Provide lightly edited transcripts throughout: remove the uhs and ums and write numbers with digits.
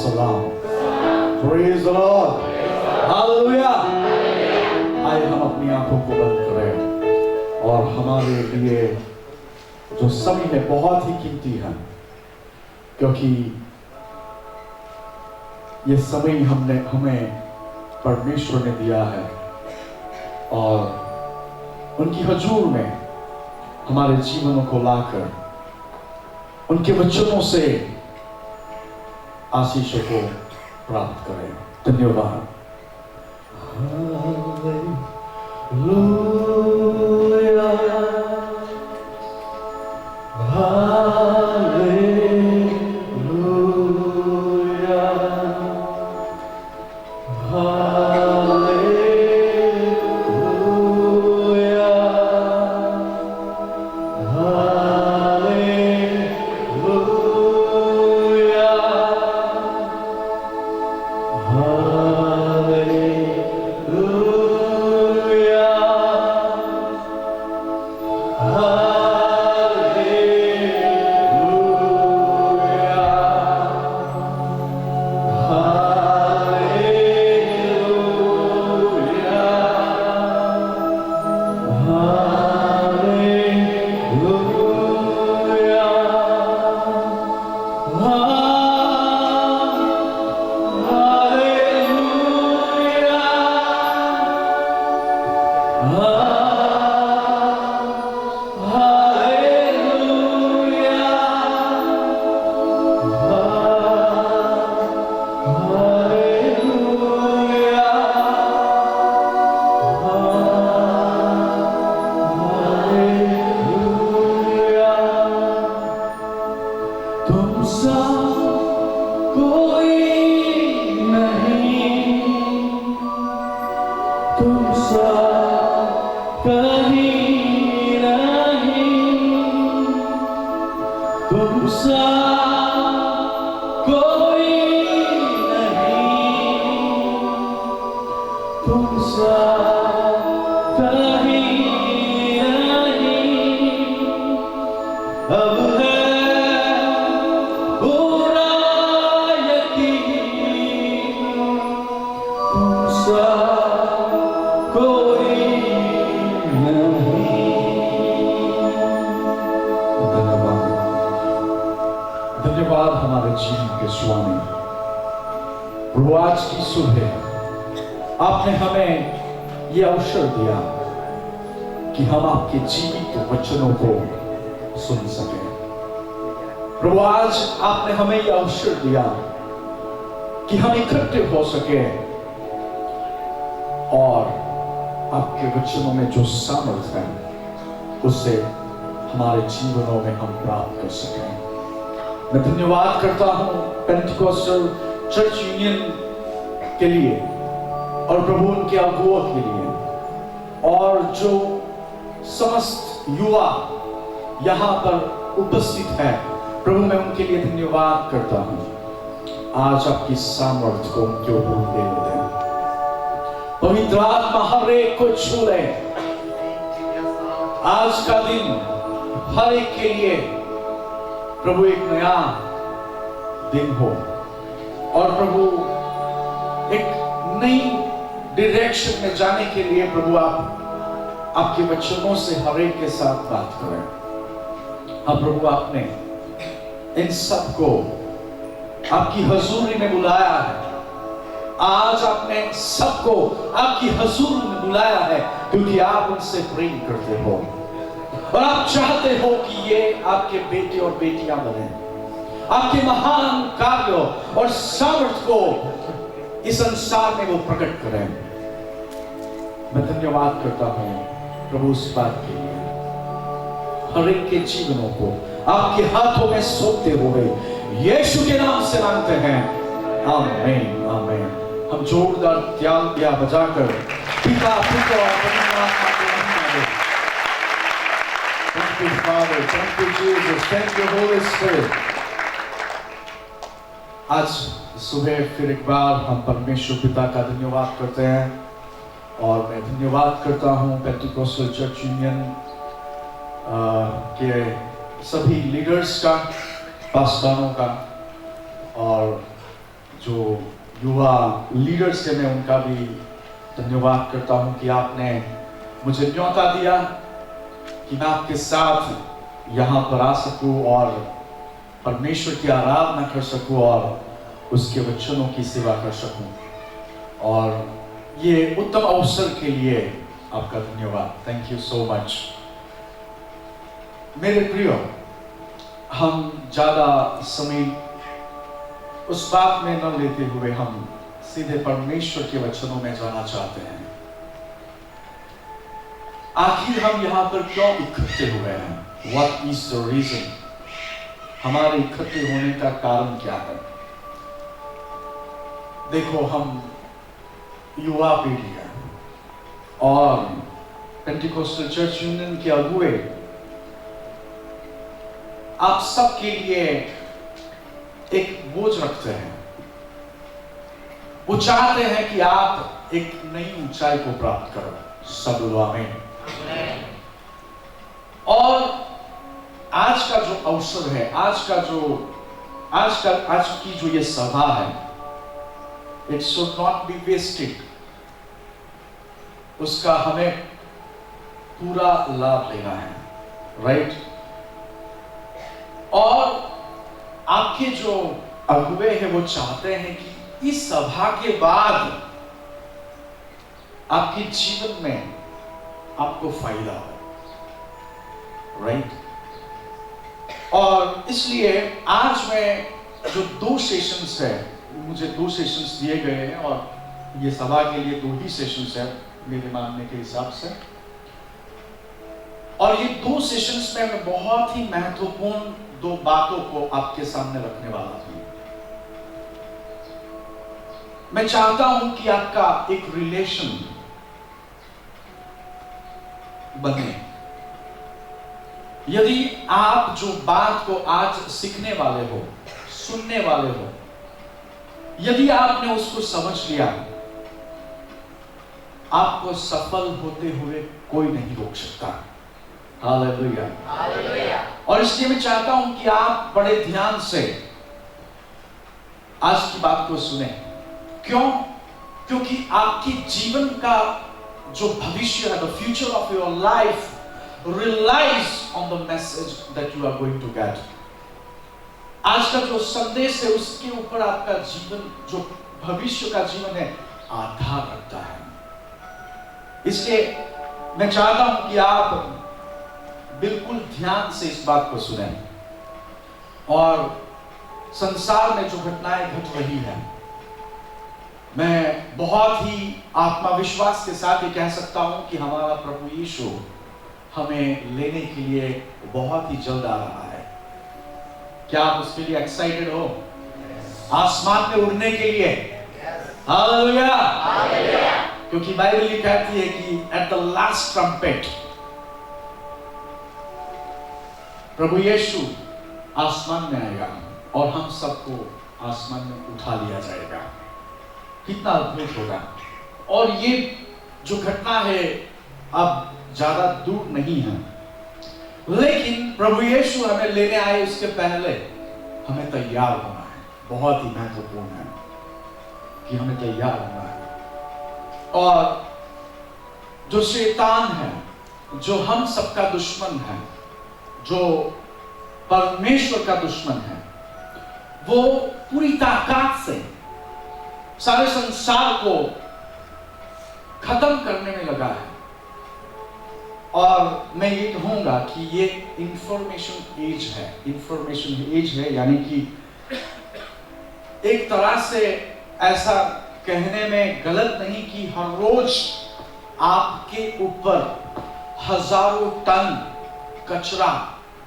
सलाम। Praise the Lord, Hallelujah। आइए हम अपनी आंखों को बंद करें और हमारे लिए जो समय है बहुत ही कीमती है, क्योंकि ये समय हमें परमेश्वर ने दिया है और उनकी हजूर में हमारे जीवनों को लाकर उनके वचनों से आशीषों को प्राप्त करें। धन्यवाद। धन्यवाद हमारे जीवन के स्वामी। प्रभु आज की सुबह आपने हमें यह अवसर दिया कि हम आपके जीवित वचनों को सुन सकें। प्रभु आज आपने हमें यह अवसर दिया कि हम इकट्ठे हो सके और आपके वचनों में जो सामर्थ्य है उससे हमारे जीवनों में हम प्राप्त कर सकें। मैं धन्यवाद करता हूं पेंटिकोस्टल चर्च यूनियन के लिए और प्रभु उनके अगुओं के लिए और जो समस्त युवा यहाँ पर उपस्थित है। प्रभु मैं उनके लिए धन्यवाद करता हूं। आज आपकी सामर्थ्य को उनके ऊपर दे दें। पवित्र आत्मा हर एक को छू ले। आज का दिन हर एक के लिए प्रभु एक नया दिन हो और प्रभु एक नई डायरेक्शन में जाने के लिए प्रभु आप आपके वचनों से हर एक के साथ बात करें। हाँ प्रभु आपने इन सबको आपकी हजूरी में बुलाया है। आज आपने सबको आपकी हजूरी में बुलाया है क्योंकि आप उनसे प्रेम करते हो और आप चाहते हो कि ये आपके बेटे और बेटियां बने, आपके महान कार्यों और सामर्थ्य को इस संसार में वो प्रकट करें। मैं धन्यवाद करता हूं प्रभु उस बात के लिए। हर एक के जीवनों को आपके हाथों में सौंपते हुए यीशु के नाम से मांगते हैं, आमीन आमीन। हम जोरदार त्याग दिया बजाकर पिता पुत्र और पवित्र आत्मा को धन्यवाद दें। Thank you, Father. Thank you, Jesus. Thank you, Holy Spirit. आज सुबह फिर एक बार हम परमेश्वर पिता का धन्यवाद करते हैं और मैं धन्यवाद करता हूँ पेंटिकोस्टल चर्च यूनियन के सभी लीडर्स का, पास्टरों का और जो युवा लीडर्स है, मैं उनका भी धन्यवाद करता हूं कि आपने मुझे न्योता दिया कि मैं आपके साथ यहाँ पर आ सकूं और परमेश्वर की आराधना कर सकूं और उसके वचनों की सेवा कर सकूं। और ये उत्तम अवसर के लिए आपका धन्यवाद। Thank you so much. मेरे प्रियो, हम ज्यादा समय उस बात में न लेते हुए हम सीधे परमेश्वर के वचनों में जाना चाहते हैं। आखिर हम यहाँ पर क्यों इकट्ठे हुए हैं? What is the reason? हमारे इकट्ठे होने का कारण क्या है? देखो, हम युवा पीढ़ी है और पेंटिकोस्टल चर्च यूनियन के अगुए आप सबके लिए एक बोझ रखते हैं। वो चाहते हैं कि आप एक नई ऊंचाई को प्राप्त करो। सब बोलो आमीन। और आज का जो अवसर है, आज की जो ये सभा है, it should not be wasted. उसका हमें पूरा लाभ लेना है, राइट? और आपके जो अगुवे हैं वो चाहते हैं कि इस सभा के बाद आपके जीवन में आपको फायदा हो, राइट? और इसलिए आज मैं जो 2 सेशंस है, मुझे 2 सेशंस दिए गए हैं और ये सभा के लिए 2 ही सेशंस है मेरे मानने के हिसाब से। और ये 2 सेशंस में मैं बहुत ही महत्वपूर्ण 2 बातों को आपके सामने रखने वाला हूं। मैं चाहता हूं कि आपका एक रिलेशन बने। यदि आप जो बात को आज सीखने वाले हो, सुनने वाले हो, यदि आपने उसको समझ लिया, आपको सफल होते हुए कोई नहीं रोक सकता। Hallelujah, hallelujah. और इसलिए मैं चाहता हूं कि आप बड़े ध्यान से आज की बात को सुने। क्यों? क्योंकि आपके जीवन का जो भविष्य है, the future of your life relies on the message that you are going to get. आज का जो संदेश है उसके ऊपर आपका जीवन, जो भविष्य का जीवन है, आधार रखता है। इसलिए मैं चाहता हूं कि आप बिल्कुल ध्यान से इस बात को सुनें। और संसार में जो घटनाएं घट रही हैं, मैं बहुत ही आत्मविश्वास के साथ ये कह सकता हूं कि हमारा प्रभु यीशु हमें लेने के लिए बहुत ही जल्द आ रहा है। क्या आप उसके लिए एक्साइटेड हो? आसमान में उड़ने के लिए? Hallelujah, hallelujah. क्योंकि बाइबल ये कहती है कि एट द लास्ट ट्रम्पेट प्रभु यीशु आसमान में आएगा और हम सबको आसमान में उठा लिया जाएगा। कितना अद्भुत होगा। और ये जो घटना है अब ज्यादा दूर नहीं है, लेकिन प्रभु यीशु हमें लेने आए उसके पहले हमें तैयार होना है। बहुत ही महत्वपूर्ण है कि हमें तैयार होना है। और जो शैतान है, जो हम सबका दुश्मन है, जो परमेश्वर का दुश्मन है, वो पूरी ताकत से सारे संसार को खत्म करने में लगा है। और मैं ये कहूंगा कि ये इंफॉर्मेशन एज है। इंफॉर्मेशन एज है यानी कि एक तरह से ऐसा कहने में गलत नहीं कि हर रोज आपके ऊपर हजारों टन कचरा,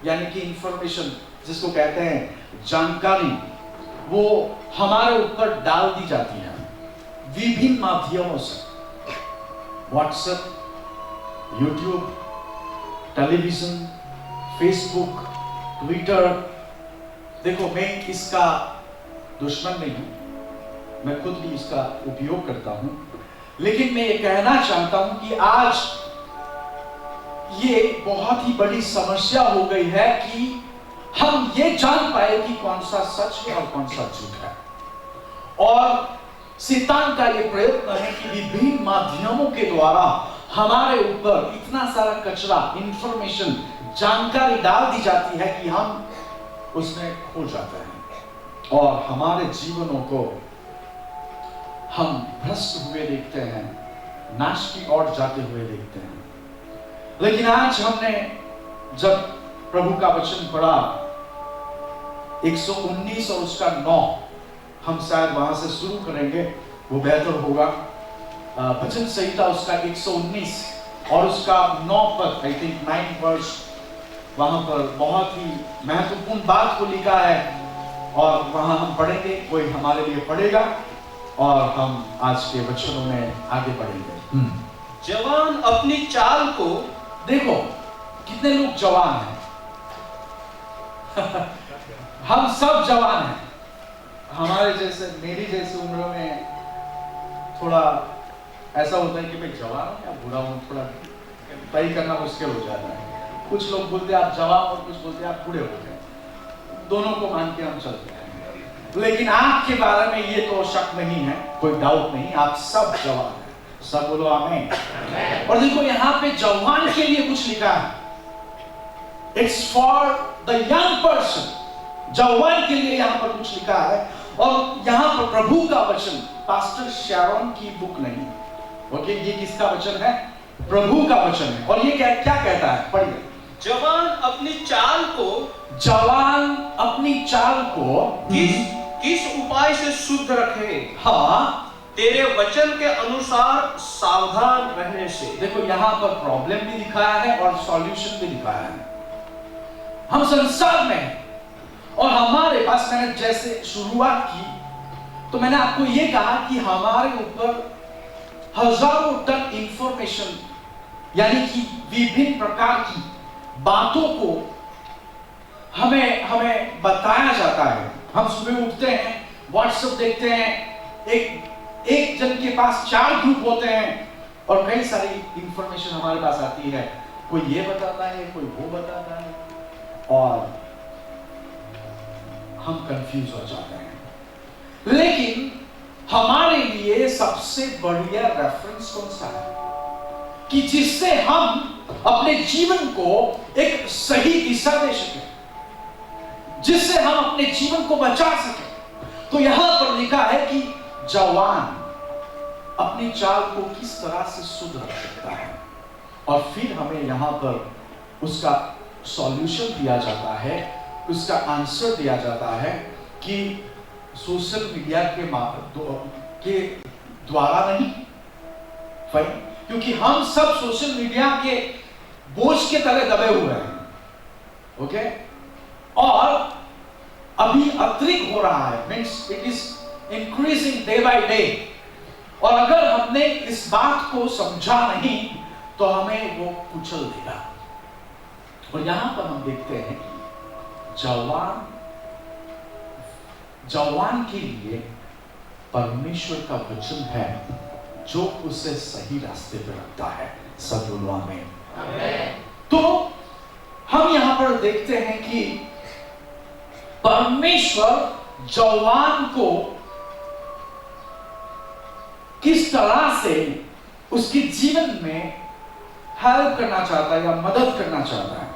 यानी कि इंफॉर्मेशन जिसको कहते हैं जानकारी, वो हमारे ऊपर डाल दी जाती है विभिन्न माध्यमों से। WhatsApp, YouTube, television, Facebook, Twitter. देखो, मैं इसका दुश्मन नहीं हूं, मैं खुद भी इसका उपयोग करता हूं, लेकिन मैं ये कहना चाहता हूं कि आज ये बहुत ही बड़ी समस्या हो गई है कि हम ये जान पाए कि कौन सा सच है और कौन सा झूठ है। और शैतान का ये प्रयत्न है कि विभिन्न माध्यमों के द्वारा हमारे ऊपर इतना सारा कचरा, इंफॉर्मेशन, जानकारी डाल दी जाती है कि हम उसमें खो जाते हैं और हमारे जीवनों को हम भ्रष्ट हुए देखते हैं, नाश की ओर जाते हुए देखते हैं। लेकिन आज हमने जब प्रभु का वचन पढ़ा 119 और उसका 9, हम शायद वहां से शुरू करेंगे, वो बेहतर होगा। वचन संहिता उसका 119 और उसका 9 पद, आई थिंक 9 वर्ष, वहां पर बहुत ही महत्वपूर्ण बात को लिखा है और वहां हम पढ़ेंगे, कोई हमारे लिए पढ़ेगा और हम आज के वचनों में आगे बढ़ेंगे। जवान अपनी चाल को, देखो कितने लोग जवान हैं। हम सब जवान हैं। हमारे जैसे, मेरी जैसी उम्र में थोड़ा ऐसा होता है कि मैं जवान हूं या बुरा हूं, थोड़ा तय करना मुश्किल हो जाता है। कुछ लोग बोलते हैं आप जवान और कुछ बोलते हैं आप बूढ़े हो गए, दोनों को मान के हम चलते हैं। लेकिन आपके बारे में ये तो शक नहीं है, कोई डाउट नहीं, आप सब जवान हैं। सब बोलो आमीन। और देखो यहाँ पे जवान के लिए कुछ लिखा है, it's for the young person. जवान के लिए यहाँ पर कुछ लिखा है और यहाँ पर प्रभु का वचन, पास्टर शैरोन की बुक नहीं, ओके, ये किसका वचन है? प्रभु का वचन है। और ये क्या क्या कहता है, पढ़िए। जवान अपनी चाल को, जवान अपनी चाल को किस उपाय से शुद्ध रखे? हाँ, तेरे वचन के अनुसार सावधान रहने से। देखो यहाँ पर प्रॉब्लम भी दिखाया है और सॉल्यूशन भी दिखाया है। हम संसार में हैं और हमारे पास, मैंने जैसे शुरुआत की तो मैंने आपको ये कहा कि हमारे ऊपर हजारों टन इंफॉर्मेशन, यानी कि विभिन्न प्रकार की बातों को हमें बताया जाता है। हम सुबह उठते हैं, व्हाट्सएप देखते हैं, एक जन के पास 4 ग्रुप होते हैं और कई सारी इंफॉर्मेशन हमारे पास आती है। कोई ये बताता है, कोई वो बताता है और हम कंफ्यूज हो जाते हैं। लेकिन हमारे लिए सबसे बढ़िया रेफरेंस कौन सा है कि जिससे हम अपने जीवन को एक सही दिशा दे सके, जिससे हम अपने जीवन को बचा सके। तो यहां पर लिखा है कि जवान अपनी चाल को किस तरह से शुद्ध रख सकता है और फिर हमें यहां पर उसका सॉल्यूशन दिया जाता है, उसका आंसर दिया जाता है कि सोशल मीडिया के द्वारा नहीं, क्योंकि हम सब सोशल मीडिया के बोझ के तले दबे हुए हैं, ओके। और अभी अतिरिक्त हो रहा है, means it is increasing day by day. और अगर हमने इस बात को समझा नहीं तो हमें वो कुचल देगा। और यहां पर हम देखते हैं कि जवान के लिए परमेश्वर का वचन है जो उसे सही रास्ते पर रखता है। सब बोलो आमीन। तो हम यहां पर देखते हैं कि परमेश्वर जवान को किस तरह से उसके जीवन में हेल्प करना चाहता है या मदद करना चाहता है।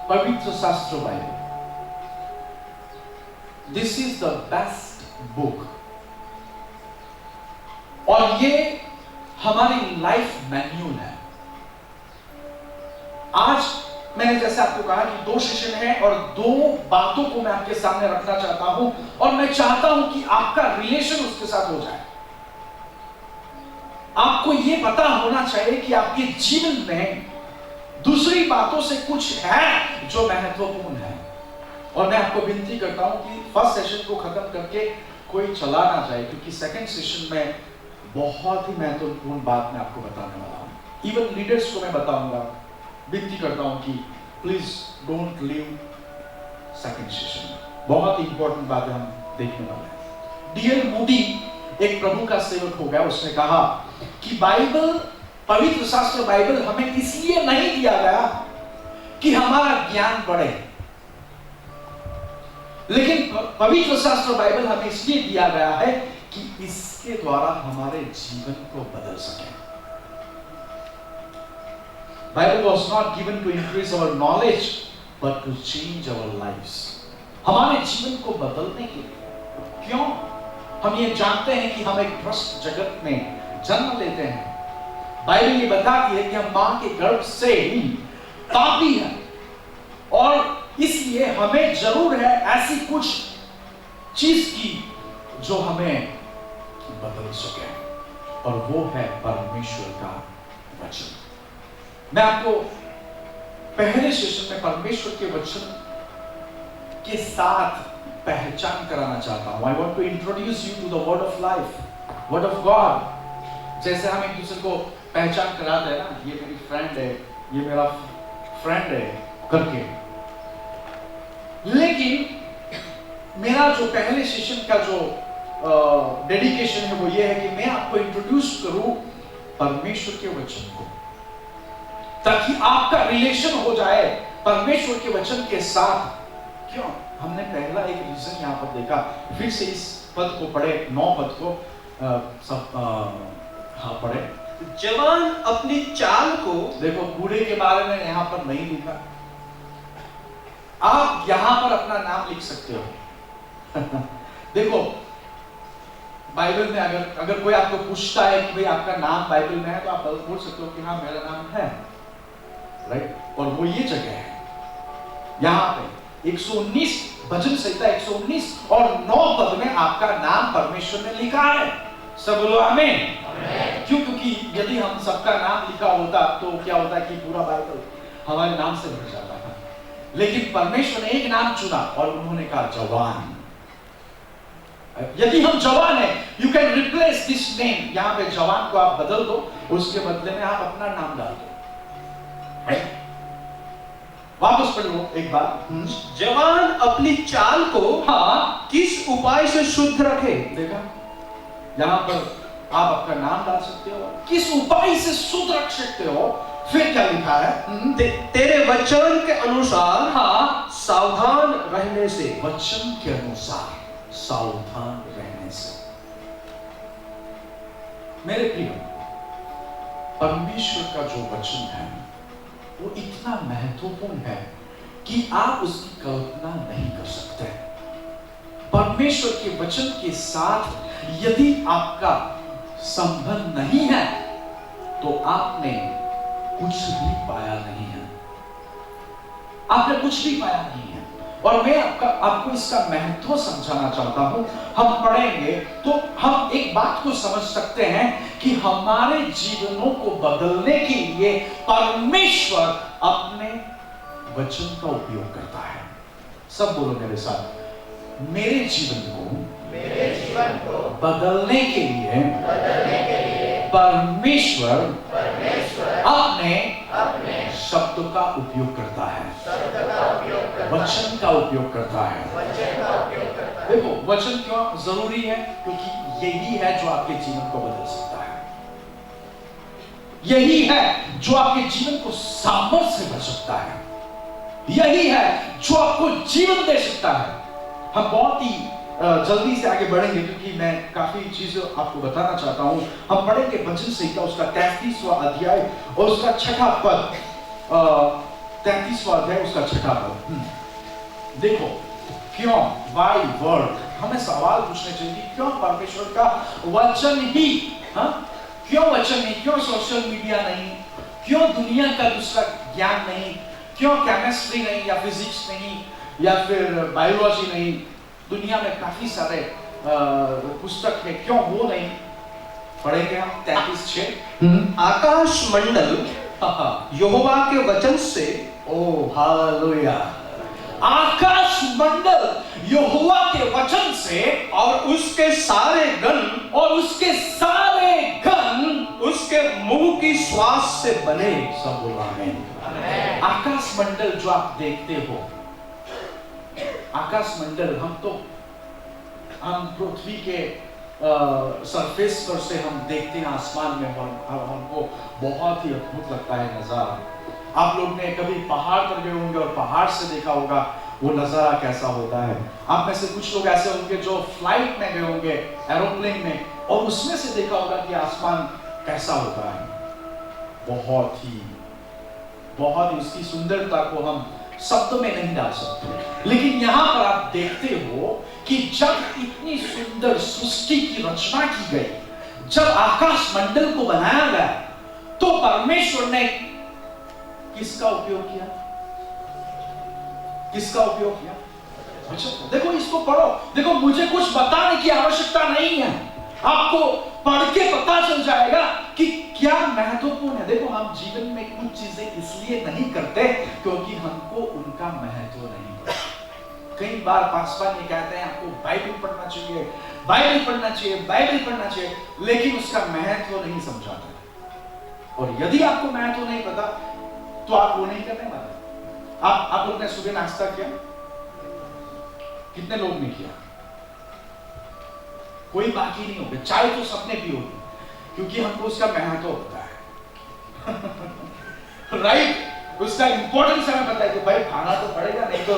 पवित्र शास्त्र Bible, this is the best book और ये हमारी लाइफ मैन्यूल है। आज मैंने जैसे आपको कहा कि 2 सेशन है और 2 बातों को मैं आपके सामने रखना चाहता हूं और मैं चाहता हूं कि आपका रिलेशन उसके साथ हो जाए। आपको यह पता होना चाहिए कि आपके जीवन में दूसरी बातों से कुछ है जो महत्वपूर्ण है। और मैं आपको विनती करता हूं कि फर्स्ट सेशन को खत्म करके कोई चला ना जाए, क्योंकि सेकंड सेशन में बहुत ही महत्वपूर्ण बात मैं आपको बताने वाला हूं। इवन लीडर्स को मैं बताऊंगा। विनती करता हूं कि please don't leave second session. बहुत ही इंपॉर्टेंट बातें हम देखने वाले हैं। डीएल मूडी एक प्रभु का सेवक हो गया, उसने कहा कि बाइबल, पवित्र शास्त्र बाइबल हमें इसलिए नहीं दिया गया कि हमारा ज्ञान बढ़े, लेकिन पवित्र शास्त्र बाइबल हमें इसलिए दिया गया है कि इसके द्वारा हमारे जीवन को बदल सके। Bible was not given to increase our knowledge but to change our lives। हमारे जीवन को बदलने के लिए। क्यों? हम ये जानते हैं कि हम एक भ्रष्ट जगत में जन्म लेते हैं। बाइबल ये बताती है कि हम मां के गर्भ से ही पापी हैं और इसलिए हमें जरूर है ऐसी कुछ चीज की जो हमें बदल सके, और वो है परमेश्वर का वचन। मैं आपको पहले सेशन में परमेश्वर के वचन के साथ पहचान कराना चाहता हूं। I want to introduce you to the word of life, word of God. जैसे हम एक दूसरे को पहचान कराते हैं ना, ये मेरी फ्रेंड है, ये मेरा फ्रेंड है करके। लेकिन मेरा जो पहले सेशन का जो डेडिकेशन है वो ये है कि मैं आपको इंट्रोड्यूस करूं परमेश्वर के वचन को, ताकि आपका रिलेशन हो जाए परमेश्वर के वचन के साथ। क्यों? हमने पहला एक रीजन यहाँ पर देखा, फिर से इस पद को पढ़े, 9 पद को पढ़े। जवान अपनी चाल को, देखो बूढ़े के बारे में यहाँ पर नहीं लिखा, आप यहां पर अपना नाम लिख सकते हो। देखो बाइबल में अगर कोई आपको पूछता है कि भाई आपका नाम बाइबल में है, तो आप बोल सकते हो कि हाँ मेरा नाम है, राइट। और वो ये जगह है यहां पे 119 भजन संहिता 119 और 9 पद में आपका नाम परमेश्वर ने लिखा है। सब बोलो आमीन। क्यों? क्योंकि यदि हम सबका नाम लिखा होता तो क्या होता कि पूरा बाइबल हमारे नाम से भर जाता था। लेकिन परमेश्वर ने एक नाम चुना और उन्होंने कहा जवान। यदि हम जवान है, you can replace this name, यहां पे जवान को आप बदल दो, उसके बदले में आप अपना नाम डाल दो। वापस पढ़ लो एक बार। जवान अपनी चाल को हाँ किस उपाय से शुद्ध रखे। देखा, यहां पर आप अपना नाम डाल सकते हो, किस उपाय से शुद्ध रख सकते हो। फिर क्या लिखा है? तेरे वचन के अनुसार हाँ सावधान रहने से। वचन के अनुसार सावधान रहने से। मेरे प्रिय, परमेश्वर का जो वचन है वो इतना महत्वपूर्ण है कि आप उसकी कल्पना नहीं कर सकते। परमेश्वर के वचन के साथ यदि आपका संबंध नहीं है तो आपने कुछ भी पाया नहीं है, आपने कुछ भी पाया नहीं है। और मैं आपको इसका महत्व समझाना चाहता हूं। हम पढ़ेंगे तो हम एक बात को समझ सकते हैं कि हमारे जीवनों को बदलने के लिए परमेश्वर अपने वचन का उपयोग करता है। सब बोलो मेरे साथ, मेरे जीवन को बदलने के लिए परमेश्वर अपने शब्द का उपयोग करता है, वचन का उपयोग करता है। देखो वचन क्यों जरूरी है? क्योंकि यही है जो आपके जीवन को बदल सकता है, यही है जो आपके जीवन को सामर्थ्य से भर सकता है, यही है जो आपको जीवन दे सकता है। हम बहुत ही जल्दी से आगे बढ़ेंगे क्योंकि मैं काफी चीजें आपको बताना चाहता हूं। हम पढ़ेंगे भजन संहिता उसका 33वां अध्याय और उसका 6ठा पद। 33वां अध्याय उसका 6ठा पद। देखो क्यों बाय वर्ड, हमें सवाल पूछने चाहिए कि क्यों परमेश्वर का वचन ही, क्यों वचन नहीं, क्यों सोशल मीडिया नहीं, क्यों दुनिया का दूसरा ज्ञान नहीं, क्यों केमिस्ट्री नहीं या फिजिक्स नहीं या फिर बायोलॉजी नहीं। दुनिया में काफी सारे पुस्तक है, क्यों वो नहीं? पढ़ेंगे हम 33:6। आकाश मंडल यहोवा के वचन से, ओ हालेलुया, आकाश मंडल यहोवा के वचन से और उसके सारे गण उसके मुंह की श्वास से बने। सब बोलो आमीन। आकाश मंडल जो आप देखते हो, आकाश मंडल, हम पृथ्वी के सरफेस पर से हम देखते हैं आसमान में, हमको बहुत ही अद्भुत लगता है नजारा। आप लोग ने कभी पहाड़ पर गए होंगे और पहाड़ से देखा होगा वो नजारा कैसा होता है। आप में से कुछ लोग ऐसे होंगे जो फ्लाइट में गए होंगे, एरोप्लेन में, और उसमें से देखा होगा कि आसमान कैसा होता है। बहुत ही उसकी सुंदरता को हम शब्दों में नहीं डाल सकते। लेकिन यहां पर आप देखते हो कि जब इतनी सुंदर सृष्टि की रचना की गई, जब आकाश मंडल को बनाया गया, तो परमेश्वर ने किसका उपयोग किया? किसका उपयोग किया? देखो, इसको पढ़ो। देखो, मुझे कुछ बताने की आवश्यकता नहीं है, आपको पढ़ के पता चल जाएगा कि क्या महत्वपूर्ण है। देखो, हम जीवन में कुछ चीजें इसलिए नहीं करते क्योंकि हमको उनका महत्व नहीं पता। कई बार पासवान ये कहते हैं आपको बाइबल पढ़ना चाहिए, बाइबल पढ़ना चाहिए, बाइबल पढ़ना चाहिए, लेकिन उसका महत्व नहीं समझाते। और यदि आपको महत्व नहीं पता तो आप वो नहीं करने वाले। आप लोग ने सुबह नाश्ता किया? कितने लोग ने किया? कोई बाकी नहीं होगा। चाय तो सबने पी होगी क्योंकि हमको उसका महत्व होता है। राइट, उसका इंपॉर्टेंस हमें पता है कि भाई खाना तो पड़ेगा, नहीं तो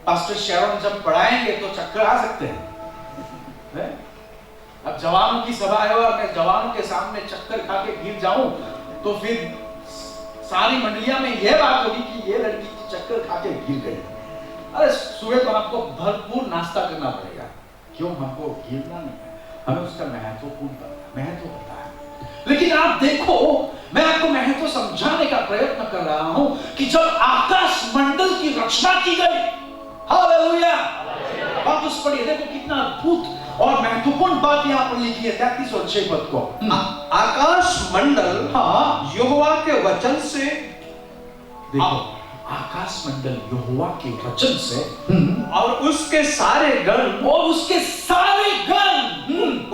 पास्टर शेरोन जब पढ़ाएंगे तो चक्कर आ सकते हैं। अब जवानों की सभा है और मैं जवानों के सामने चक्कर खा के गिर जाऊं तो फिर सारी मंडलियां में यह बात होगी कि ये लड़की की चक्कर खा के गिर गई। अरे सुबह तो आपको भरपूर नाश्ता करना पड़ेगा। क्यों? हमको गिरना नहीं है, हमें उसका महत्व पता है। लेकिन आप देखो, मैं आपको महत्व समझाने का प्रयत्न कर रहा हूं कि जब आकाश मंडल की रचना की गई, हालेलुया, वापस पढ़िए, देखो कितना अद्भुत और महत्वपूर्ण बात यहां पर लिखी है 33 और 6 पद को। आकाश मंडल यहोवा के वचन से, देखो, आकाश मंडल यहोवा के वचन से और उसके सारे गण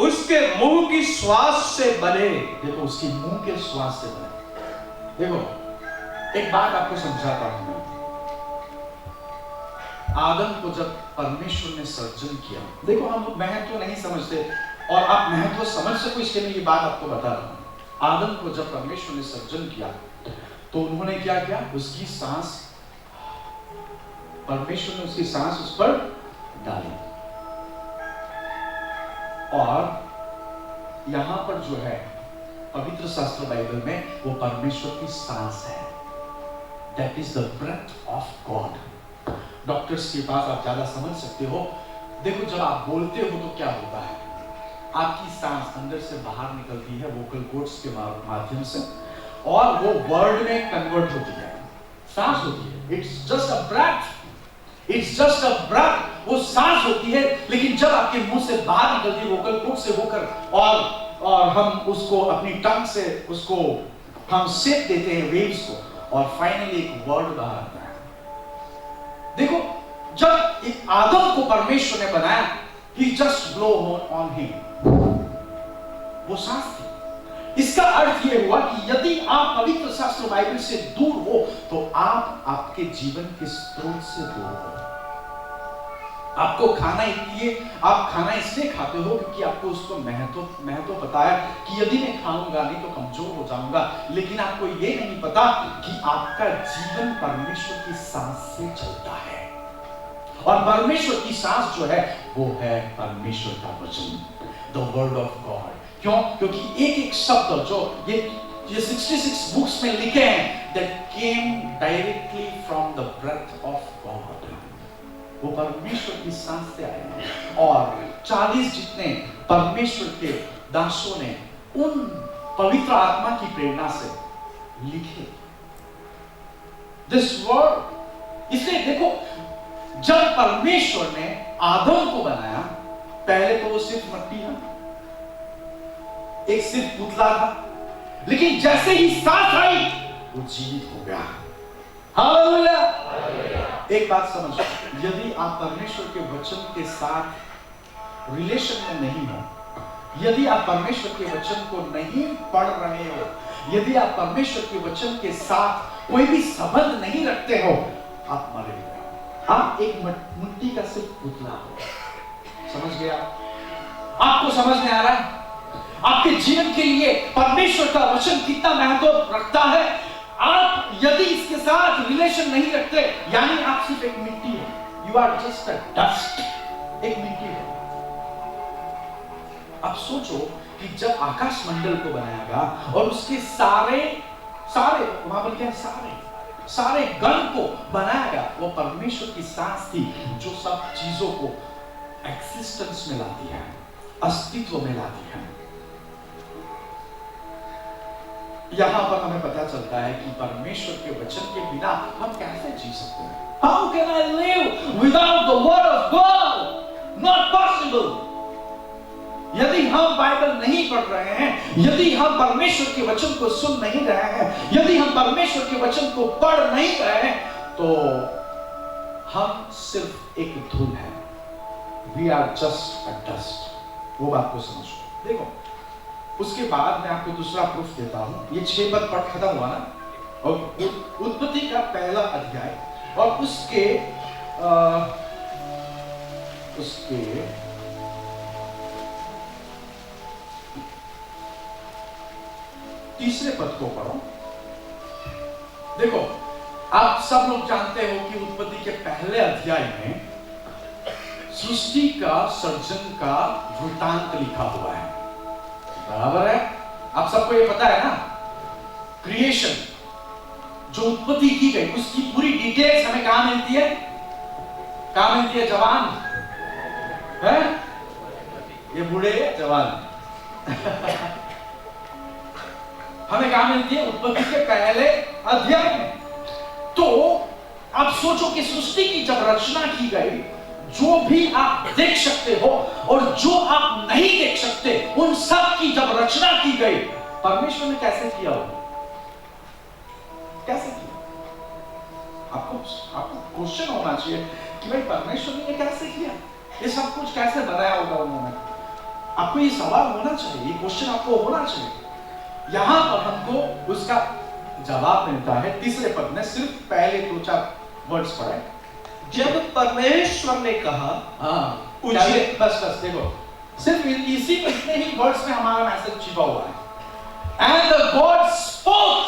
उसके मुंह की श्वास से बने। देखो, उसके मुंह के श्वास से बने। देखो, एक बात आपको समझाता हूं मैं। आदम को जब परमेश्वर ने सर्जन किया, देखो हम लोग महत्व नहीं समझते और आप महत्व समझ सको इसके लिए ये बात आपको बता रहा हूं। आदम को जब परमेश्वर ने सर्जन किया तो उन्होंने क्या किया? उसकी सांस, परमेश्वर ने उसकी सांस उस पर डाली। और यहां पर जो है पवित्र शास्त्र बाइबल में वो परमेश्वर की सांस है। That is the breath of God. Doctors के पास आप ज्यादा समझ सकते हो। देखो, जब आप बोलते हो तो क्या होता है? आपकी सांस अंदर से बाहर निकलती है वोकल कॉर्ड्स के माध्यम से और वो वर्ड में कन्वर्ट होती है, सांस होती है। It's just a breath, it's just a breath, वो सांस होती है। लेकिन जब आपके मुंह से बाहर निकलती है वोकल कॉर्ड से होकर और हम उसको अपनी टंग से उसको हम शेप देते हैं वेव्स को और फाइनली एक वर्ड बाहर आता है। देखो, जब एक आदम को परमेश्वर ने बनाया, he just blow on him, वो सांस थी। इसका अर्थ यह हुआ कि यदि आप पवित्र शास्त्र बाइबल से दूर हो तो आप आपके जीवन के स्रोत से दूर हो। आपको खाना इसलिए खाते हो क्योंकि आपको उसको महत्व पता है कि यदि मैं खाऊंगा नहीं तो कमजोर हो जाऊंगा। लेकिन आपको ये नहीं पता कि आपका जीवन परमेश्वर की सांस से चलता है और परमेश्वर की सांस जो है वो है परमेश्वर का वचन, द वर्ड ऑफ गॉड। क्यों? क्योंकि एक शब्द जो ये 66 बुक्स में लिखे हैं, that came directly from the breath of God, वो परमेश्वर की सांस से आए हैं। और 40 जितने परमेश्वर के दासों ने उन पवित्र आत्मा की प्रेरणा से लिखे दिस वर्ड। इसलिए देखो, जब परमेश्वर ने आदम को बनाया, पहले तो वो सिर्फ मट्टी था, एक सिर्फ पुतला था, लेकिन जैसे ही सांस आई वो जीवित हो गया। हालेलुया। एक बात समझो, यदि आप परमेश्वर के वचन के साथ रिलेशन में नहीं हो, यदि आप परमेश्वर के वचन को नहीं पढ़ रहे हो, यदि आप परमेश्वर के वचन के साथ कोई भी संबंध नहीं रखते हो, आप मरे हो। आप एक मिट्टी का सिर्फ पुतला हो। समझ गया? आपको समझ में आ रहा है? आपके जीवन के लिए परमेश्वर का वचन कितना महत्व रखता है। आप यदि इसके साथ रिलेशन नहीं रखते, यानी आप सिर्फ एक मिट्टी हो। You are just a dust, एक मिट्टी है। अब सोचो कि जब आकाश मंडल को बनाया गया और उसके सारे वहां पर क्या है, सारे गण को बनाया गया, वो परमेश्वर की सांस थी जो सब चीजों को एक्सिस्टेंस में लाती है, अस्तित्व में लाती है। यहां पर हमें पता चलता है कि परमेश्वर के वचन के बिना हम कैसे जी सकते हैं? How can I live without the word of God? Not possible. यदि हम बाइबल नहीं पढ़ रहे हैं, यदि हम परमेश्वर के वचन को सुन नहीं रहे हैं, यदि हम परमेश्वर के वचन को पढ़ नहीं रहे हैं, तो हम सिर्फ एक धूल है। We are just a dust. वो बात को समझो। देखो, उसके बाद मैं आपको दूसरा प्रूफ देता हूं। ये 6 पद पढ़ खत्म हुआ ना, और उत्पत्ति का पहला अध्याय और उसके तीसरे पद को पढ़ो। देखो, आप सब लोग जानते हो कि उत्पत्ति के पहले अध्याय में सृष्टि का सर्जन का वृत्तांत लिखा हुआ है, बराबर है? आप सबको ये पता है ना? क्रिएशन जो उत्पत्ति की गई उसकी पूरी डिटेल्स हमें कहां मिलती है? कहां मिलती है? जवान है? ये बूढ़े जवान हमें कहां मिलती है? उत्पत्ति के पहले अध्याय में। तो आप सोचो कि सृष्टि की जब रचना की गई, जो भी आप देख सकते हो और जो आप नहीं देख सकते, उन सब की जब रचना की गई, परमेश्वर ने कैसे किया हो? कैसे किया? आपको क्वेश्चन होना चाहिए कि भाई परमेश्वर ने कैसे किया, ये सब कुछ कैसे बनाया होगा उन्होंने? आपको ये सवाल होना चाहिए, ये क्वेश्चन आपको होना चाहिए। यहां पर हमको उसका जवाब मिलता है तीसरे पद में। सिर्फ पहले 2-4 वर्ड्स पढ़े। जब परमेश्वर ने कहा, बस देखो, सिर्फ इसी इतने ही वर्ड्स में हमारा मैसेज छिपा हुआ है। एंड द गॉड स्पोक,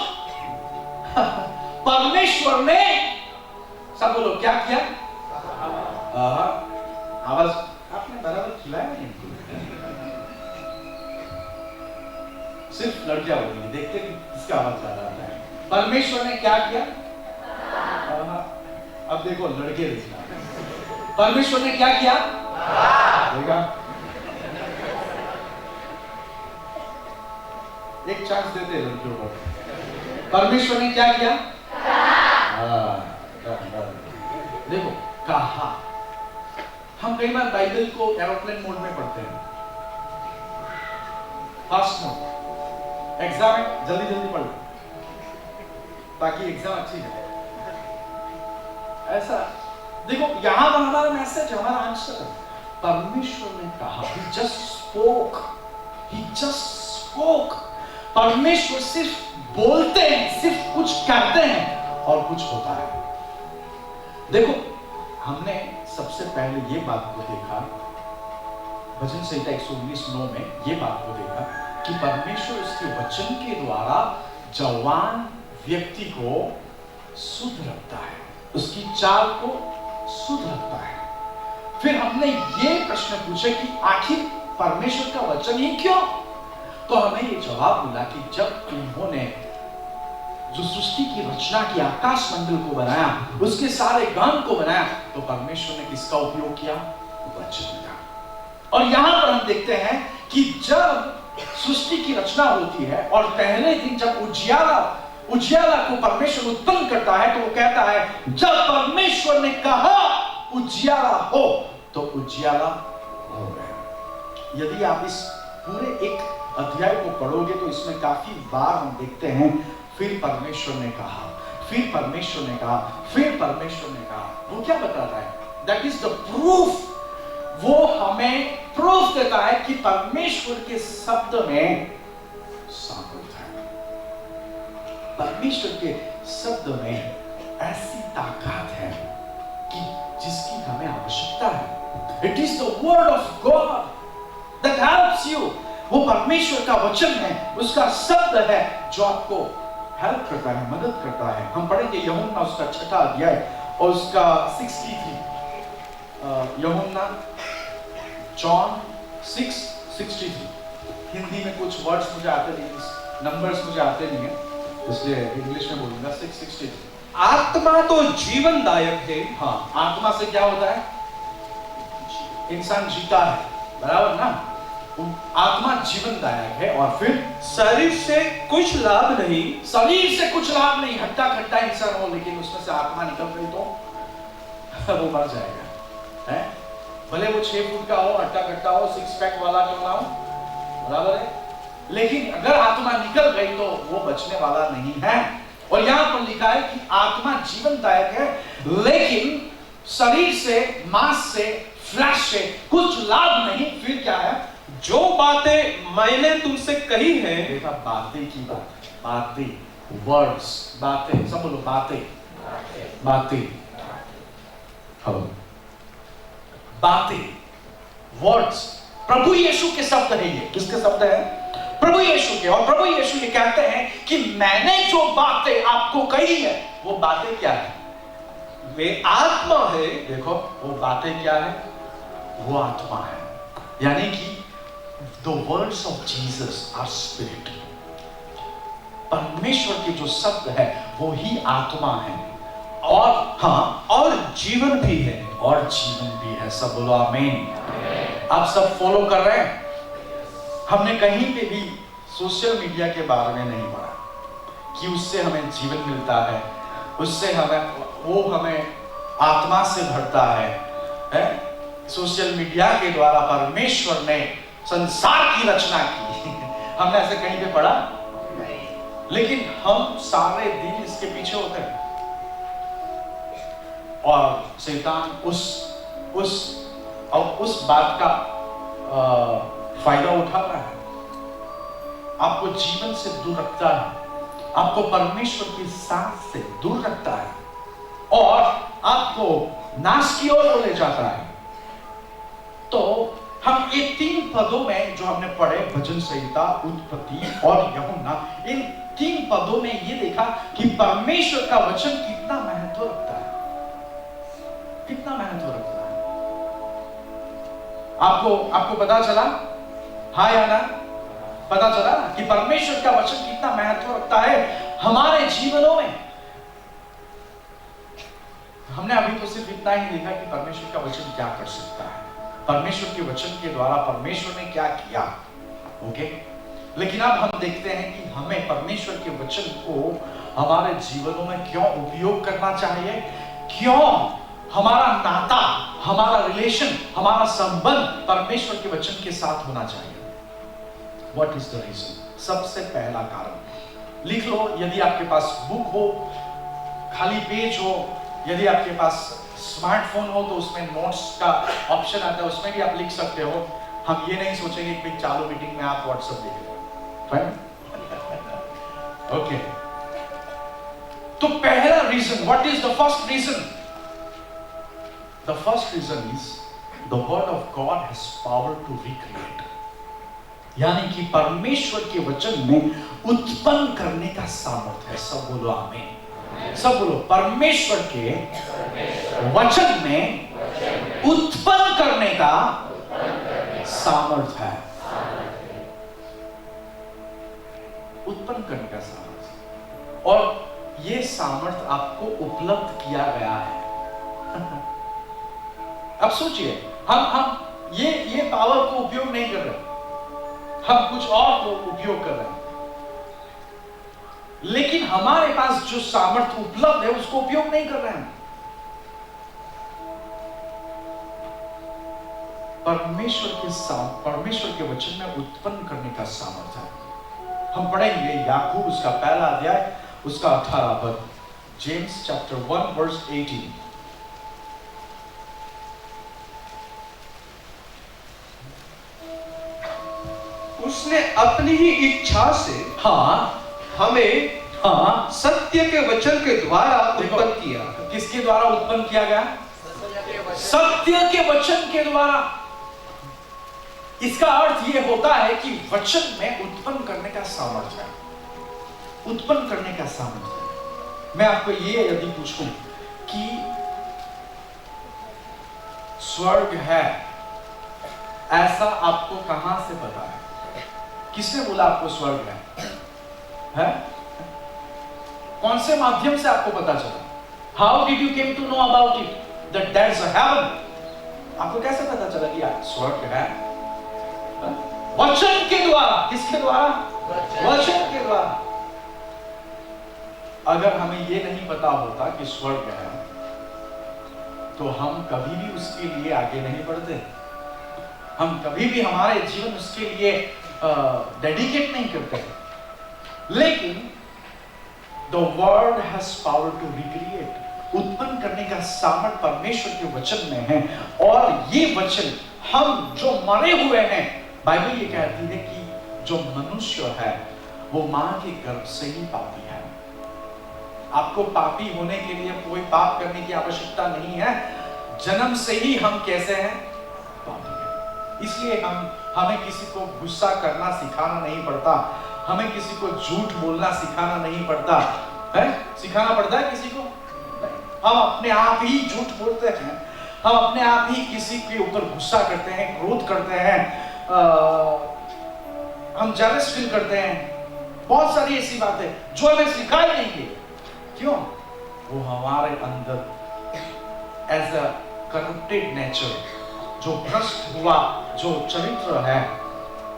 परमेश्वर ने, सब बोलो क्या किया? आवाज आपने बराबर खिलाया नहीं? सिर्फ लड़कियां बोलेंगी, देखते कि किसका आवाज ज्यादा आता है। परमेश्वर ने क्या किया? अब देखो लड़के देखना, परमेश्वर ने क्या किया? देखा, एक चांस देते लड़कियों को। परमेश्वर ने क्या किया? देखो, कहा। हम कई बार बाइबल को एरोप्लेन मोड में पढ़ते हैं, फास्ट मोड। एग्जाम में जल्दी पढ़ लो ताकि एग्जाम अच्छी जाए। ऐसा देखो, यहां पर हमारा मैसेज, हमारा आंसर है। परमेश्वर ने कहा, he just spoke। परमेश्वर सिर्फ बोलते हैं, सिर्फ कुछ कहते हैं और कुछ होता है। देखो, हमने सबसे पहले ये बात को देखा, भजन संहिता 119:9 में ये बात को देखा कि परमेश्वर उसके वचन के द्वारा जवान व्यक्ति को शुद्ध रखता है, उसकी चाल को शुद्ध रखता है। फिर हमने ये प्रश्न पूछा कि आखिर परमेश्वर का वचन ही क्यों? तो हमें ये जवाब मिला कि जब उन्होंने जो सृष्टि की रचना की, आकाश मंडल को बनाया, उसके सारे गण को बनाया, तो परमेश्वर ने किसका उपयोग किया? वचन का। और यहां पर हम देखते हैं कि जब सृष्टि की रचना होती है और पहले दिन जब उजियाला को परमेश्वर उत्पन्न करता है, तो वो कहता है जब परमेश्वर ने कहा उजियाला हो, तो उजियाला हो गया। यदि आप इस पूरे एक अध्याय को पढ़ोगे तो इसमें काफी बार हम देखते हैं फिर परमेश्वर ने कहा, फिर परमेश्वर ने कहा, फिर परमेश्वर ने कहा। वो क्या बताता है? That is the proof. वो हमें प्रूफ देता है कि परमेश्वर के शब्द में सामर्थ है, परमेश्वर के शब्द में ऐसी ताकत है कि जिसकी हमें आवश्यकता है। It is the word of God that helps you. वो परमेश्वर का वचन है, उसका शब्द है जो आपको हेल्प करता है, मदद करता है। हम पढ़ेंगे यूहन्ना उसका 6वां अध्याय और उसका 63 यूहन्ना जॉन 6:63। हिंदी में कुछ वर्ड्स मुझे आते नहीं, नंबर्स मुझे आते नहीं है, इसलिए इंग्लिश में बोलूंगा 6:63। आत्मा तो जीवनदायक है। हाँ, आत्मा से क्या होता है? इंसान जीता है, बराबर ना? आत्मा जीवनदायक है। और फिर शरीर से कुछ लाभ नहीं। शरीर से कुछ लाभ नहीं। हट्टा खट्टा इंसान हो लेकिन उसमें से आत्मा निकल गई तो वो मर जाएगा, है? भले वो 6 फुट का हो, हट्टा खट्टा हो, 6 पैक वाला क्यों ना हो, बराबर है? लेकिन अगर आत्मा निकल गई तो वो बचने वाला नहीं है। और यहां पर लिखा है कि आत्मा जीवनदायक है, लेकिन शरीर से, मांस से, फ्लैश से कुछ लाभ नहीं। फिर क्या है? जो बातें मैंने तुमसे कही हैं, देखा, बातें की बात, बातें, वर्ड्स, बातें, सब बोलो बातें, बातें, हाँ, बातें, वर्ड्स, प्रभु यीशु के शब्द है ये। किसके शब्द है? प्रभु यीशु के। और प्रभु यीशु ये कहते हैं कि मैंने जो बातें आपको कही है, वो बातें क्या है? वे आत्मा है। देखो, वो बातें क्या है? वो आत्मा है। यानी कि the words of Jesus are spirit। परमेश्वर के जो शब्द है वो ही आत्मा है, और हाँ, और जीवन भी है। और जीवन भी है। सब बोलो आमीन। आप सब फॉलो कर रहे हैं? हमने कहीं पे भी सोशल मीडिया के बारे में नहीं पढ़ा कि उससे हमें जीवन मिलता है, उससे हमें आत्मा से भरता है? सोशल मीडिया के द्वारा परमेश्वर ने संसार की रचना की। हमने ऐसे कहीं पे पढ़ा नहीं, लेकिन हम सारे दिन इसके पीछे होते हैं, और शैतान उस बात का फायदा उठा रहा है। आपको जीवन से दूर रखता है, आपको परमेश्वर की साथ से दूर रखता है, और आपको नाश की ओर ले जाता है। तो हम ये 3 पदों में जो हमने पढ़े, भजन संहिता, उत्पत्ति और यूहन्ना, इन 3 पदों में ये देखा कि परमेश्वर का वचन कितना महत्व रखता है, कितना महत्व रखता है। आपको पता चला? हाँ या ना? पता चला कि परमेश्वर का वचन कितना महत्व रखता है हमारे जीवनों में। हमने अभी तो सिर्फ इतना ही देखा कि परमेश्वर का वचन क्या कर सकता है, परमेश्वर के वचन के द्वारा परमेश्वर ने क्या किया, ओके? लेकिन अब हम देखते हैं कि हमें परमेश्वर के वचन को हमारे जीवनों में क्यों उपयोग करना चाहिए, क्यों हमारा नाता, हमारा रिलेशन, हमारा संबंध परमेश्वर के वचन के साथ होना चाहिए। What is the reason? सबसे पहला कारण लिख लो, यदि आपके पास बुक हो, खाली पेज हो, यदि आपके पास स्मार्टफोन हो तो उसमें नोट्स का ऑप्शन आता है, उसमें भी आप लिख सकते हो। हम ये नहीं सोचेंगे कि चालू मीटिंग में आप व्हाट्सएप देख रहे हो, फाइन? ओके, तो पहला reason, what is the first reason? The first reason is the word of God has power to recreate. यानी कि परमेश्वर के वचन में उत्पन्न करने का सामर्थ्य है। सब बोलो आमीन। सब बोलो, परमेश्वर के वचन में उत्पन्न करने का सामर्थ्य है। उत्पन्न करने का सामर्थ्य, और ये सामर्थ्य आपको उपलब्ध किया गया है। अब सोचिए, हम ये पावर को उपयोग नहीं कर रहे, हम कुछ और को उपयोग कर रहे हैं, लेकिन हमारे पास जो सामर्थ्य उपलब्ध है उसको उपयोग नहीं कर रहे हैं। परमेश्वर के वचन में उत्पन्न करने का सामर्थ्य है। हम पढ़ेंगे याकूब उसका पहला अध्याय उसका 18 पद, जेम्स चैप्टर 1 वर्स 18। उसने अपनी ही इच्छा से हमें सत्य के वचन के द्वारा उत्पन्न किया। किसके द्वारा उत्पन्न किया गया? सत्य के वचन के द्वारा। इसका अर्थ यह होता है कि वचन में उत्पन्न करने का सामर्थ्य है, उत्पन्न करने का सामर्थ्य है। मैं आपको ये यदि पूछूं कि स्वर्ग है, ऐसा आपको कहां से पता है? किसने बोला आपको स्वर्ग है? कौन से माध्यम से आपको पता चला? How did you came to know about it that there is a heaven? आपको कैसे पता चला कि स्वर्ग है? वचन के द्वारा। किसके द्वारा? वचन के द्वारा। अगर हमें ये नहीं पता होता कि स्वर्ग है, तो हम कभी भी उसके लिए आगे नहीं बढ़ते, हम कभी भी हमारे जीवन उसके लिए डेडिकेट नहीं करते। लेकिन the word has power to recreate, उत्पन्न करने का सामर्थ परमेश्वर के वचन में है। और ये वचन हम जो मरे हुए हैं, बाइबल ये कहती है कि जो मनुष्य है वो मां के गर्भ से ही पापी है। आपको पापी होने के लिए कोई पाप करने की आवश्यकता नहीं है। जन्म से ही हम कैसे हैं? पापी हैं। इसलिए हमें किसी को गुस्सा करना सिखाना नहीं पड़ता, हमें किसी को झूठ बोलना सिखाना नहीं पड़ता है। सिखाना पड़ता है किसी को? हम अपने आप ही झूठ बोलते हैं, हम अपने आप ही किसी के ऊपर गुस्सा करते हैं, क्रोध करते हैं, हम जेलस फील करते हैं। बहुत सारी ऐसी बातें जो हमें सिखाई नहीं गई। क्यों? वो हमारे अंदर एज अ करप्टेड नेचर, जो भ्रष्ट हुआ जो चरित्र है,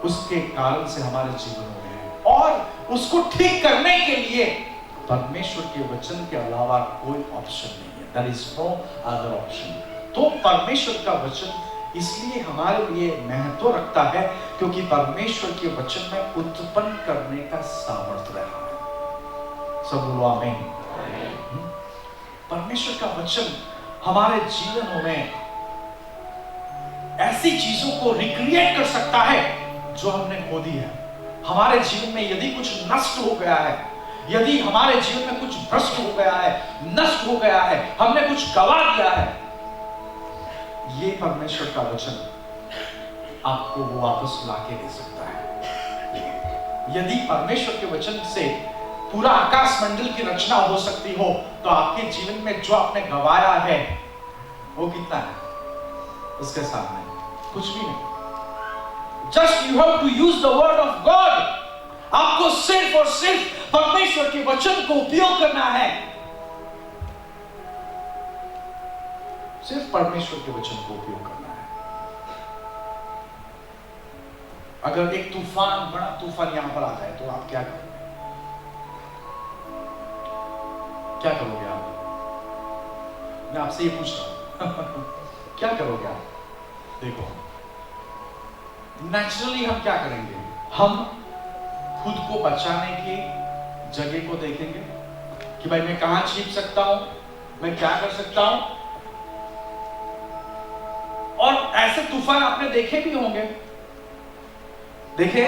उसके कारण से हमारे जीवन में है। और उसको ठीक करने के लिए परमेश्वर के वचन के अलावा कोई ऑप्शन नहीं है। There is no other option. तो परमेश्वर का वचन इसलिए हमारे लिए महत्व रखता है क्योंकि परमेश्वर के वचन में उत्पन्न करने का सामर्थ्य रहा है। सब बोलो आमीन। परमेश्वर का वचन हमारे जीवनों में ऐसी चीजों को रिक्रिएट कर सकता है जो हमने खो दी है। हमारे जीवन में यदि कुछ नष्ट हो गया है, यदि हमारे जीवन में कुछ भ्रष्ट हो गया है, नष्ट हो गया है, हमने कुछ गवा दिया है, ये परमेश्वर का वचन आपको वो वापस लाके दे सकता है। यदि परमेश्वर के वचन से पूरा आकाश मंडल की रचना हो सकती हो, तो आपके जीवन में जो आपने गवाया है वो कितना है? उसके सामने कुछ भी नहीं। Just you have to use the word of God. आपको सिर्फ और सिर्फ परमेश्वर के वचन को उपयोग करना है। सिर्फ परमेश्वर के वचन को उपयोग करना है। अगर एक तूफान, बड़ा तूफान यहां पर आ जाए तो आप क्या करोगे? क्या करोगे आप? मैं आपसे ये पूछ रहा हूं क्या करोगे आप? देखो, नेचुरली हम क्या करेंगे? हम खुद को बचाने की जगह को देखेंगे कि भाई मैं कहां छिप सकता हूं, मैं क्या कर सकता हूं। और ऐसे तूफान आपने देखे भी होंगे, देखे?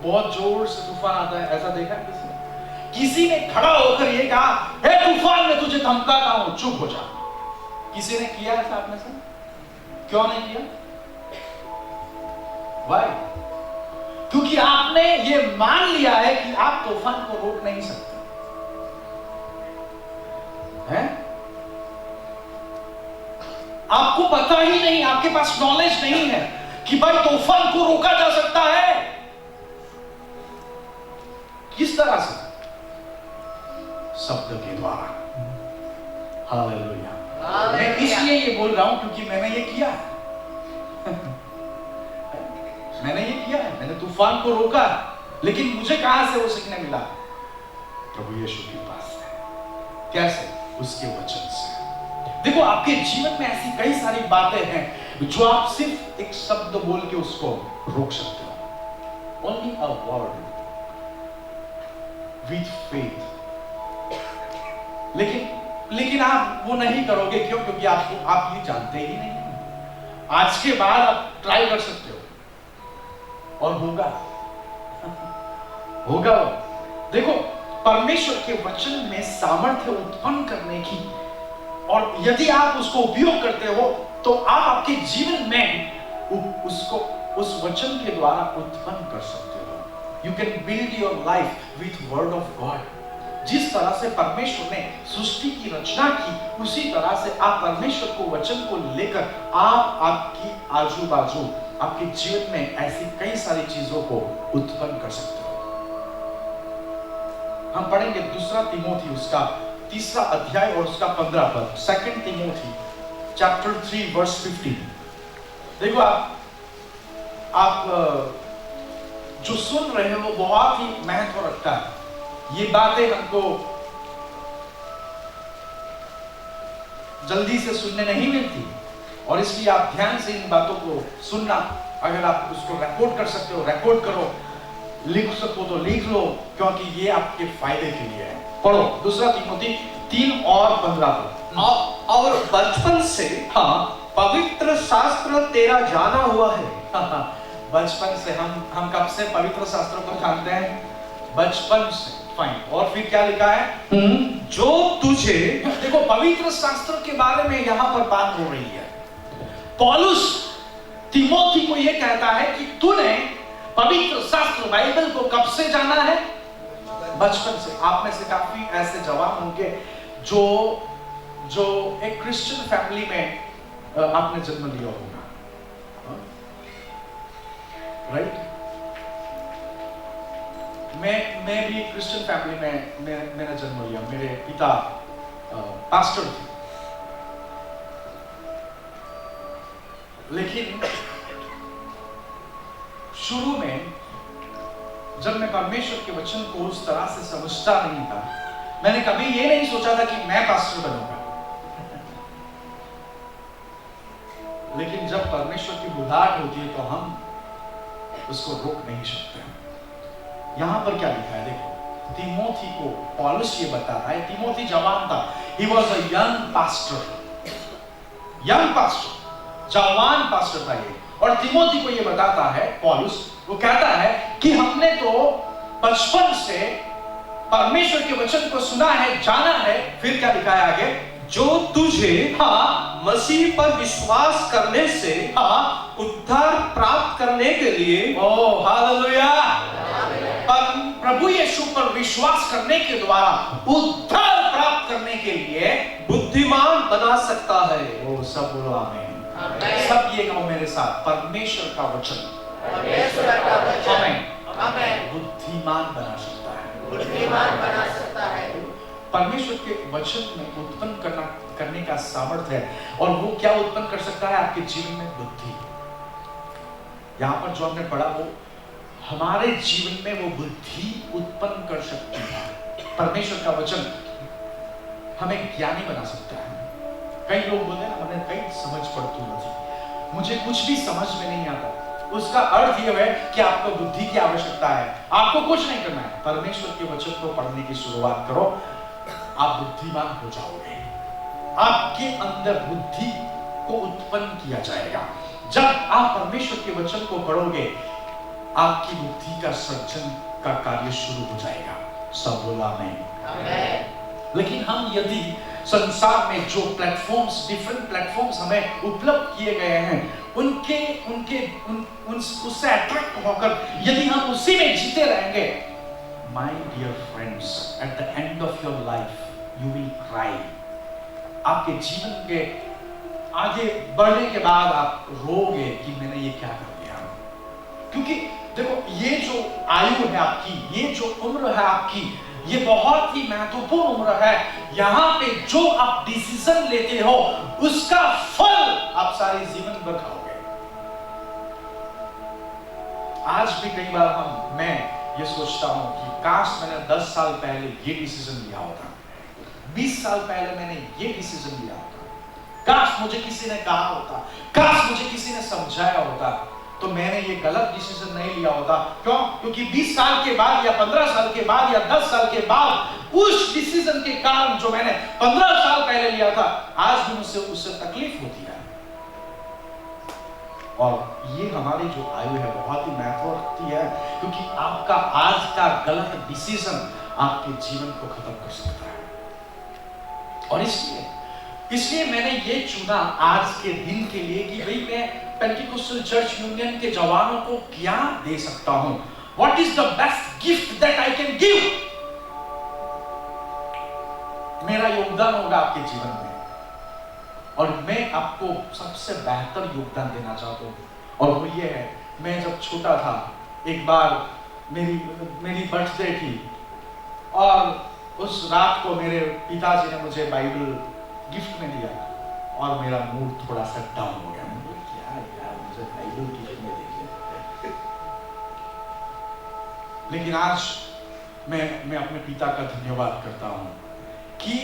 बहुत जोर से तूफान आता है, ऐसा देखा है किसी ने? किसी ने खड़ा होकर ये कहा, हे तूफान, मैं तुझे धमकाता हूं, चुप हो जा। किसी ने किया ऐसा आप में से? क्यों नहीं किया? Why? क्योंकि आपने ये मान लिया है कि आप तूफान को रोक नहीं सकते हैं? आपको पता ही नहीं, आपके पास नॉलेज नहीं है कि भाई तूफान को रोका जा सकता है। किस तरह से? शब्द के द्वारा। हालेलुया। मैं इसलिए ये बोल रहा हूं क्योंकि मैंने ये किया है। मैंने ये किया है, मैंने तूफान को रोका, लेकिन मुझे कहां से वो सीखने मिला? प्रभु यीशु के पास से। कैसे? उसके वचन से। देखो, आपके जीवन में ऐसी कई सारी बातें हैं जो आप सिर्फ एक शब्द बोल के उसको रोक सकते हो। Only a word with faith। लेकिन आप वो नहीं करोगे। क्यों? क्योंकि आप ये जानते ही नहीं। आज के बाद आप ट्राई कर सकते हो और होगा होगा। देखो, परमेश्वर के वचन में सामर्थ्य उत्पन्न करने की, और यदि आप उसको उपयोग करते हो तो आप आपके जीवन में उसको उस वचन के द्वारा उत्पन्न कर सकते हो। You can build your life with word of God. जिस तरह से परमेश्वर ने सृष्टि की रचना की, उसी तरह से आप परमेश्वर को वचन को लेकर आप आपकी आजू बाजू आपके जीवन में ऐसी कई सारी चीजों को उत्पन्न कर सकते हो। हम पढ़ेंगे दूसरा तिमोथी उसका 3 अध्याय और उसका 15 पद, 2 तिमोथी चैप्टर 3 वर्स 15। देखो आप जो सुन रहे हो बहुत ही महत्व रखता है। ये बातें हमको जल्दी से सुनने नहीं मिलती और इसलिए आप ध्यान से इन बातों को सुनना। अगर आप उसको रिकॉर्ड कर सकते हो रिकॉर्ड करो, लिख सको तो लिख लो, क्योंकि ये आपके फायदे के लिए है। पढ़ो दूसरा तिमोथी 3 और 15 और बचपन से पवित्र शास्त्र तेरा जाना हुआ है। बचपन से हम कब से पवित्र शास्त्रों को जानते हैं? बचपन से। फाइन। और फिर क्या लिखा है? जो तुझे, देखो पवित्र शास्त्र के बारे में यहां पर बात हो रही है। पौलुस तिमोथी को यह कहता है कि तूने पवित्र शास्त्र बाइबल को कब से जाना है? बचपन से। आप में से काफी ऐसे जवान होंगे जो एक क्रिश्चियन फैमिली में आपने जन्म लिया होगा, राइट? मैं भी क्रिश्चियन फैमिली में मैंने जन्म लिया। मेरे पिता पास्टर थे, लेकिन शुरू में जब मैं परमेश्वर के वचन को उस तरह से समझता नहीं था, मैंने कभी ये नहीं सोचा था कि मैं पास्टर बनूंगा। लेकिन जब परमेश्वर की बुलाहट होती है तो हम उसको रोक नहीं सकते। यहां पर क्या लिखा है देखो, तिमोथी को पौलुस ये बताता है। तिमोथी जवान था, he was a young pastor, जवान पास्टर था ये। और तिमोथी को ये बताता है पौलुस, वो कहता है कि हमने तो बचपन से परमेश्वर के वचन को सुना है, जाना है। फिर क्या लिखा है आगे? जो तुझे मसीह पर विश्वास करने से उद्धार प्राप्त करने के लिए, ओह हालेलुया, प्रभु यीशु पर विश्वास करने के द्वारा उद्धार प्राप्त करने के लिए बुद्धिमान बना सकता है। ओ सब बोलो आमीन। सब ये कहो मेरे साथ, परमेश्वर का वचन हमें बुद्धिमान बना सकता है। परमेश्वर के वचन में उत्पन्न करने का सामर्थ्य है। और वो क्या उत्पन्न कर सकता है आपके जीवन में? बुद्धि। यहां पर जो हमने पढ़ा वो हमारे जीवन में वो बुद्धि उत्पन्न कर सकती है। परमेश्वर का वचन हमें ज्ञानी बना सकता है। कई लोग बोलते हैं ना, मैंने कई समझ पड़ती नहीं, मुझे कुछ भी समझ में नहीं आता। उसका अर्थ यह है कि आपको बुद्धि की आवश्यकता है। आपको कुछ नहीं करना है, परमेश्वर के वचन को पढ़ने की शुरुआत करो, आप बुद्धिमान हो जाओगे। आपके अंदर बुद्धि को उत्पन्न किया जाएगा। जब आप परमेश्वर के वचन को पढ़ोगे, आपकी बुद्धि का सर्जन का कार्य शुरू हो जाएगा। सब बोला नहीं। लेकिन हम यदि संसार में जो प्लेटफॉर्म्स, डिफरेंट प्लेटफॉर्म्स हमें उपलब्ध किए गए हैं, उससे अट्रैक्ट होकर यदि हम उसी में जीते रहेंगे, my dear friends, at the end of your life you will cry. आपके जीवन के आगे बढ़ने के बाद आप रोगे कि मैंने ये क्या कर दिया। क्योंकि देखो, ये जो आयु है आपकी, ये जो उम्र है आपकी, ये बहुत ही महत्वपूर्ण उम्र है। यहां पे जो आप डिसीजन लेते हो, उसका फल आप सारे जीवन भर खाओगे। आज भी कई बार मैं ये सोचता हूं कि काश मैंने 10 साल पहले ये डिसीजन लिया होता, 20 साल पहले मैंने ये डिसीजन लिया होता, काश मुझे किसी ने कहा होता, काश मुझे किसी ने समझाया होता, तो मैंने ये गलत डिसीजन नहीं लिया होता। क्यों? क्योंकि 20 साल के बाद या 15 साल के बाद या 10 साल के बाद उस डिसीजन के कारण जो मैंने 15 साल पहले लिया था, आज भी मुझसे उससे तकलीफ होती है। और ये हमारी जो आयु है बहुत ही महत्व रखती है, क्योंकि आपका आज का गलत डिसीजन आपके जीवन को खत्म कर सकता है। और इसलिए मैंने ये चुना आज के दिन के लिए कि भाई मैं पेंटिकोस्टल चर्च यूनियन के जवानों को क्या दे सकता हूं। What is the best gift that I can give? मेरा योगदान होगा आपके जीवन में, और मैं आपको सबसे बेहतर योगदान देना चाहता हूँ। और वो ये है, मैं जब छोटा था, एक बार मेरी बर्थडे थी, और उस रात को मेरे पिताजी ने मुझे बाइबल गिफ्ट में दिया, और मेरा मूड थोड़ा सा डाउन हो गया। मैं बोला क्या यार, मुझे बाइबल गिफ्ट में दे। लेकिन आज मैं अपने पिता का धन्यवाद करता हूँ कि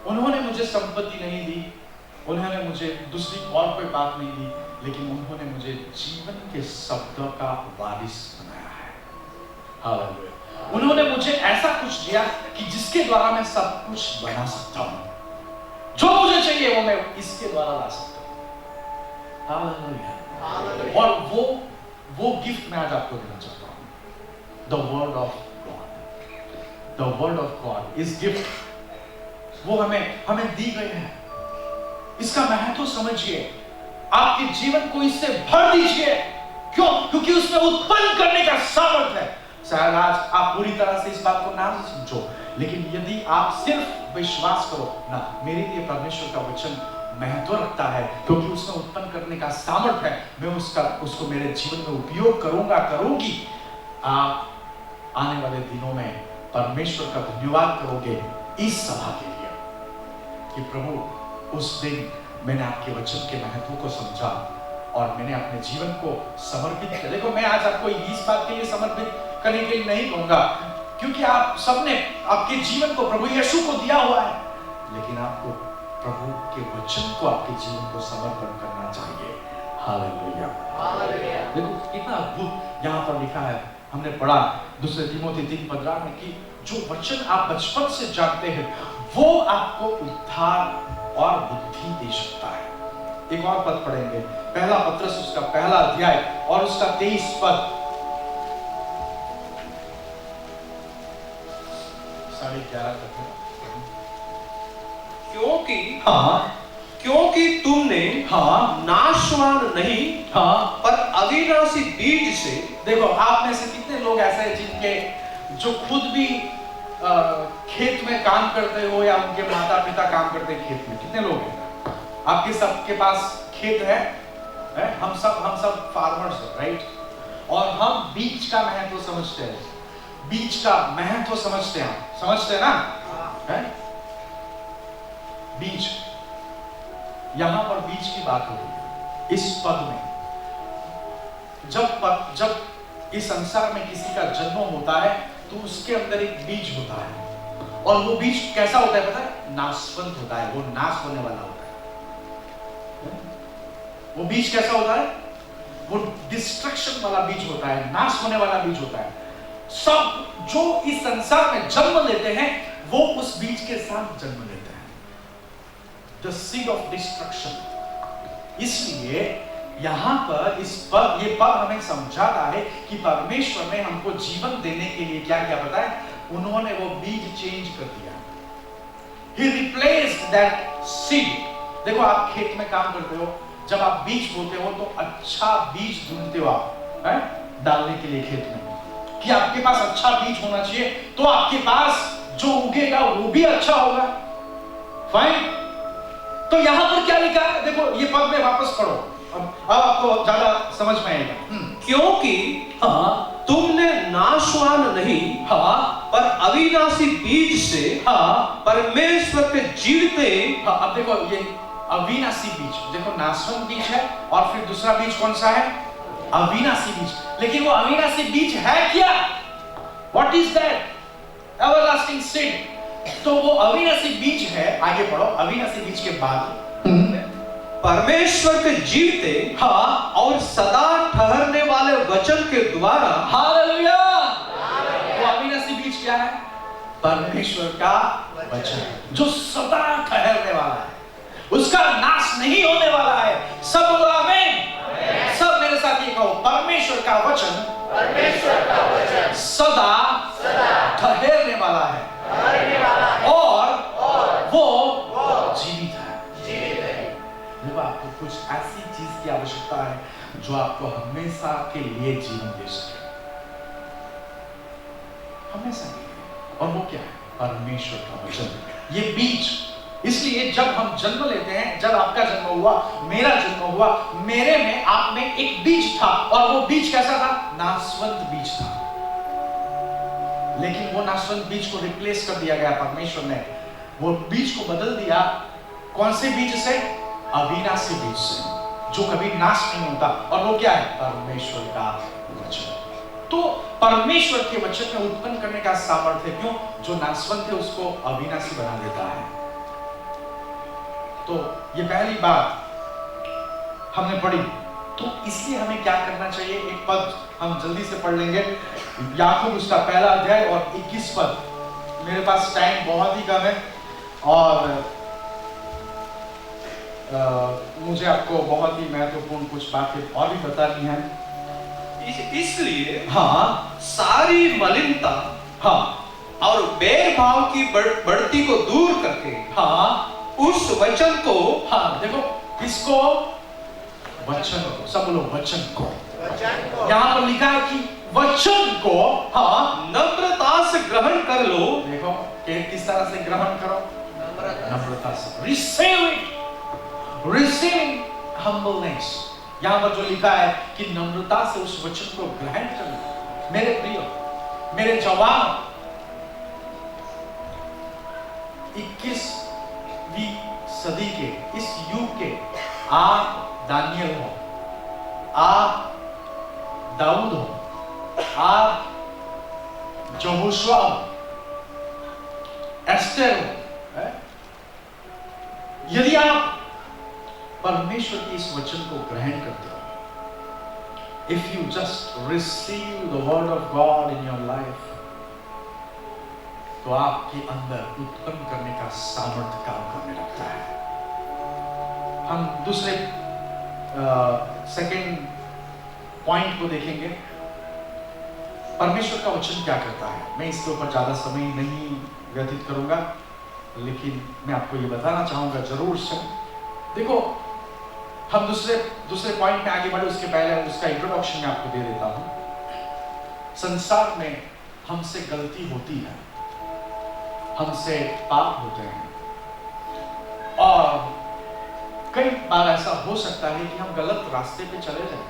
उन्होंने मुझे संपत्ति नहीं दी, उन्होंने मुझे दूसरी और कोई बात नहीं दी, लेकिन उन्होंने मुझे जीवन के शब्दों का वारिस बनाया है। हालेलुया। उन्होंने मुझे ऐसा कुछ दिया कि जिसके द्वारा मैं सब कुछ बना सकता हूँ, जो मुझे चाहिए वो मैं इसके द्वारा ला सकता हूँ। हालेलुया। और वो गिफ्ट मैं आज आपको देना चाहता हूँ, the word of God. The word of God इस गिफ्ट वो हमें दी गई है। इसका महत्व समझिए, आपके जीवन को इससे भर दीजिए। क्यों? क्योंकि उसमें उत्पन्न करने का सामर्थ्य है। शायद आज आप पूरी तरह से इस बात को ना समझो, लेकिन यदि आप सिर्फ विश्वास करो ना, मेरे लिए परमेश्वर का वचन महत्व रखता है क्योंकि उसमें उत्पन्न करने का सामर्थ्य है, मैं उसको मेरे जीवन में उपयोग करूंगी। आप आने वाले दिनों में परमेश्वर का धन्यवाद करोगे इस सभा के लिए कि प्रभु उस दिन मैंने आपके वचन के महत्व को समझा और मैंने अपने जीवन को समर्पित किया। देखो, मैं आज आपको इस बात के लिए समर्पित करने के लिए नहीं कहूंगा क्योंकि आप सबने आपके जीवन को प्रभु यीशु को दिया हुआ है, लेकिन आपको प्रभु के वचन को आपके जीवन को समर्पण करना चाहिए। हालेलुया। देखो कितना अद्भुत यहाँ पर लिखा है, हमने पढ़ा 2 तीमुथियुस 3:15 में कि जो वचन आप बचपन से जानते हैं वो आपको उद्धार और बुद्धि दे सकता है। एक और पद पढ़ेंगे, पहला पत्रस उसका पहला अध्याय और उसका 23 पद। 11:30 तक। क्योंकि तुमने नाशवान नहीं पर अविनाशी बीज से। देखो, आप में से कितने लोग ऐसे हैं जिनके जो खुद भी खेत में काम करते हो या उनके माता पिता काम करते हैं खेत में? कितने लोग हैं? आपके सबके पास खेत है? हम सब फार्मर्स हैं, राइट? और हम बीज का महत्व समझते हैं, बीज का महत्व समझते हैं ना? बीज, यहां पर बीज की बात हो रही है इस पद में। जब इस संसार में किसी का जन्म होता है तो उसके अंदर एक बीज होता है, और वो बीज कैसा होता है पता है? नाशवंत होता है, वो नाश होने वाला होता है। वो बीज कैसा होता है? वो डिस्ट्रक्शन वाला बीज होता है, नाश होने वाला बीज होता है। सब जो इस संसार में जन्म लेते हैं वो उस बीज के साथ जन्म लेते हैं, The seed of destruction। इसलिए यहां पर ये पद हमें समझाता है कि परमेश्वर ने हमको जीवन देने के लिए क्या किया पता है? उन्होंने वो बीज चेंज कर दिया। He replaced that seed। देखो, आप खेत में काम करते हो, जब आप बीज बोते हो तो अच्छा बीज ढूंढते हो आप, डालने के लिए खेत में, कि आपके पास अच्छा बीज होना चाहिए तो आपके पास जो उगेगा वो भी अच्छा होगा। फाइन। तो यहां पर क्या लिखा है? देखो, ये पद में वापस पढ़ो, अब आपको ज्यादा समझ में आएगा। क्योंकि तुमने नाशवान नहीं पर अविनाशी बीज से परमेश्वर के जीवते। अब देखो, ये अविनाशी बीज, देखो नाशवान बीज है और फिर दूसरा बीज कौन सा है? अविनाशी बीज। लेकिन वो अविनाशी बीज है क्या? What is that? Everlasting seed. तो वो अविनाशी बीज है, आगे पढ़ो, अविनाशी बीज के बाद परमेश्वर के जीवते और सदा ठहरने वाले वचन के द्वारा। हालेलुया। वो अविनाशी बीज क्या है? परमेश्वर का वचन, जो सदा ठहरने वाला है, उसका नाश नहीं होने वाला है। सब बोलो आमीन। सब मेरे साथ ये कहो, परमेश्वर का वचन सदा ठहरने वाला है और वो जीवित है। देखो, आपको कुछ ऐसी चीज की आवश्यकता है जो आपको हमेशा के लिए जीवन दे सके, हमेशा के लिए। और वो क्या है? परमेश्वर का वचन। ये बीज, इसलिए जब हम जन्म लेते हैं, जब आपका जन्म हुआ, मेरा जन्म हुआ, मेरे में आप में एक बीज था, और वो बीज कैसा था? नाशवंत बीज था। लेकिन वो नाशवंत बीज को रिप्लेस कर दिया गया परमेश्वर ने, वो बीज को बदल दिया कौन से बीज से? अविनाशी बीज से, जो कभी नाश नहीं होता। और वो क्या है? परमेश्वर का वचन। तो परमेश्वर के वचन में उत्पन्न करने का सामर्थ्य, क्यों? जो नाशवंत है उसको अविनाशी बना देता है। तो ये पहली बात हमने पढ़ी। तो इसलिए हमें क्या करना चाहिए? एक पद हम जल्दी से पढ़ लेंगे, याकूब उसका पहला अध्याय और 21 पद। मेरे पास टाइम बहुत ही कम है और मुझे आपको बहुत ही महत्वपूर्ण कुछ बातें और भी बतानी है। इसलिए हाँ, सारी मलिनता हाँ, और भेदभाव की बढ़ती को दूर करके हाँ, उस वचन को, हाँ, देखो किसको? वचन को। सब बोलो वचन को। यहाँ पर लिखा है कि वचन को, हाँ, नम्रता से ग्रहण कर लो। देखो कि किस तरह से ग्रहण करो? नम्रता से। Receive it, receive humbleness. यहाँ पर जो लिखा है कि नम्रता से उस वचन को ग्रहण करो। मेरे प्रिय, मेरे जवान, 21वीं सदी के इस युग के आप दानियल हो, आप दाऊद हो, आप यहोशुआ हो, एस्टर हो, यदि आप परमेश्वर की इस वचन को ग्रहण करते हो, if you just receive the word of God in your life, तो आपके अंदर उत्पन्न करने का सामर्थ्य काम करने लगता है। हम दूसरे सेकंड पॉइंट को देखेंगे, परमेश्वर का वचन क्या करता है। मैं इसके ऊपर ज्यादा समय नहीं व्यतीत करूंगा, लेकिन मैं आपको ये बताना चाहूंगा जरूर से। देखो, हम दूसरे पॉइंट में आगे बढ़े उसके पहले उसका इंट्रोडक्शन मैं आपको दे देता हूं। संसार में हमसे गलती होती है, हमसे पाप होते हैं, और कई बार ऐसा हो सकता है कि हम गलत रास्ते पे चले जाएं,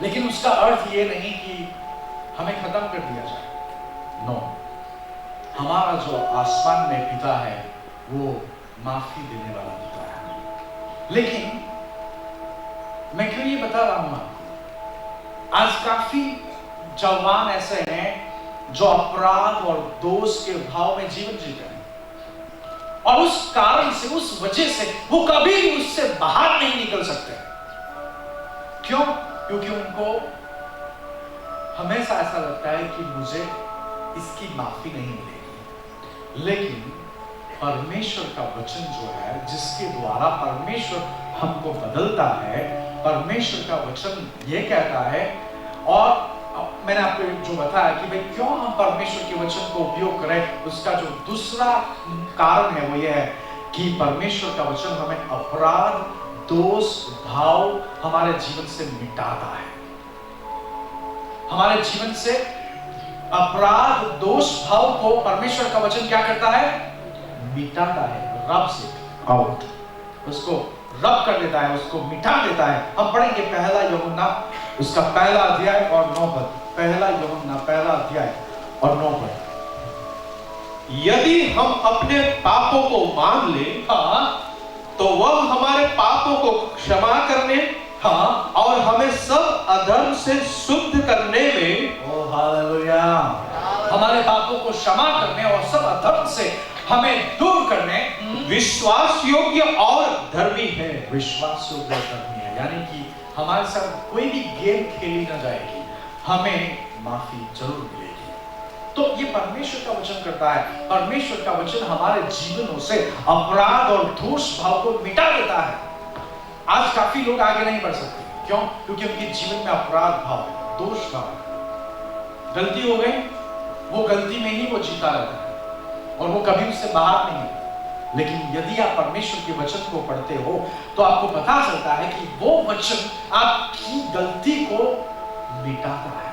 लेकिन उसका अर्थ ये नहीं कि हमें खत्म कर दिया जाए। नो, हमारा जो आसमान में पिता है वो माफी देने वाला पिता है। लेकिन मैं क्यों ये बता रहा हूं आपको? आज काफी जवान ऐसे हैं जो अपराध और दोष के भाव में जीवन जीते हैं, और उस कारण से, उस वजह से वो कभी भी उससे बाहर नहीं निकल सकते। क्यों? क्योंकि उनको हमेशा ऐसा लगता है कि मुझे इसकी माफी नहीं मिलेगी। लेकिन परमेश्वर का वचन जो है, जिसके द्वारा परमेश्वर हमको बदलता है, परमेश्वर का वचन ये कहता है, और मैंने आपको जो बताया कि भाई क्यों हम परमेश्वर के वचन को उपयोग करें, उसका जो दूसरा कारण है वो ये है कि परमेश्वर का वचन हमें अपराध, दोष, भाव हमारे जीवन से मिटाता है। हमारे जीवन से अपराध, दोष, भाव को परमेश्वर का वचन क्या करता है? मिटाता है। रब से आउट, उसको रब कर देता है, उसको मिटा देता है। हम पढ़ेंगे पहला यूहन्ना उसका पहला अध्याय और 9 पद। पहला यूहन्ना पहला अध्याय और 9 पद। यदि हम अपने पापों को मान ले, हाँ, तो वह हमारे पापों को क्षमा करने, हाँ, और हमें सब अधर्म से शुद्ध करने में, ओ हालेलुया, हमारे पापों को क्षमा करने और सब अधर्म से हमें दूर करने विश्वास योग्य और धर्मी है। विश्वास योग्य धर्मी है, यानी कि हमारे साथ कोई भी गेम खेली ना जाएगी, हमें माफी जरूर मिलेगी। तो ये परमेश्वर का वचन करता है। परमेश्वर का वचन हमारे जीवनों से अपराध और दोष भाव को मिटा देता है। आज काफी लोग आगे नहीं बढ़ सकते। क्यों? क्योंकि उनके जीवन में अपराध भाव है, दोष भाव है। गलती हो गई, वो गलती में ही वो जीता रहता है और वो कभी उससे बाहर नहीं है। लेकिन यदि आप परमेश्वर के वचन को पढ़ते हो तो आपको पता चलता है कि वो वचन आपकी गलती को मिटाता है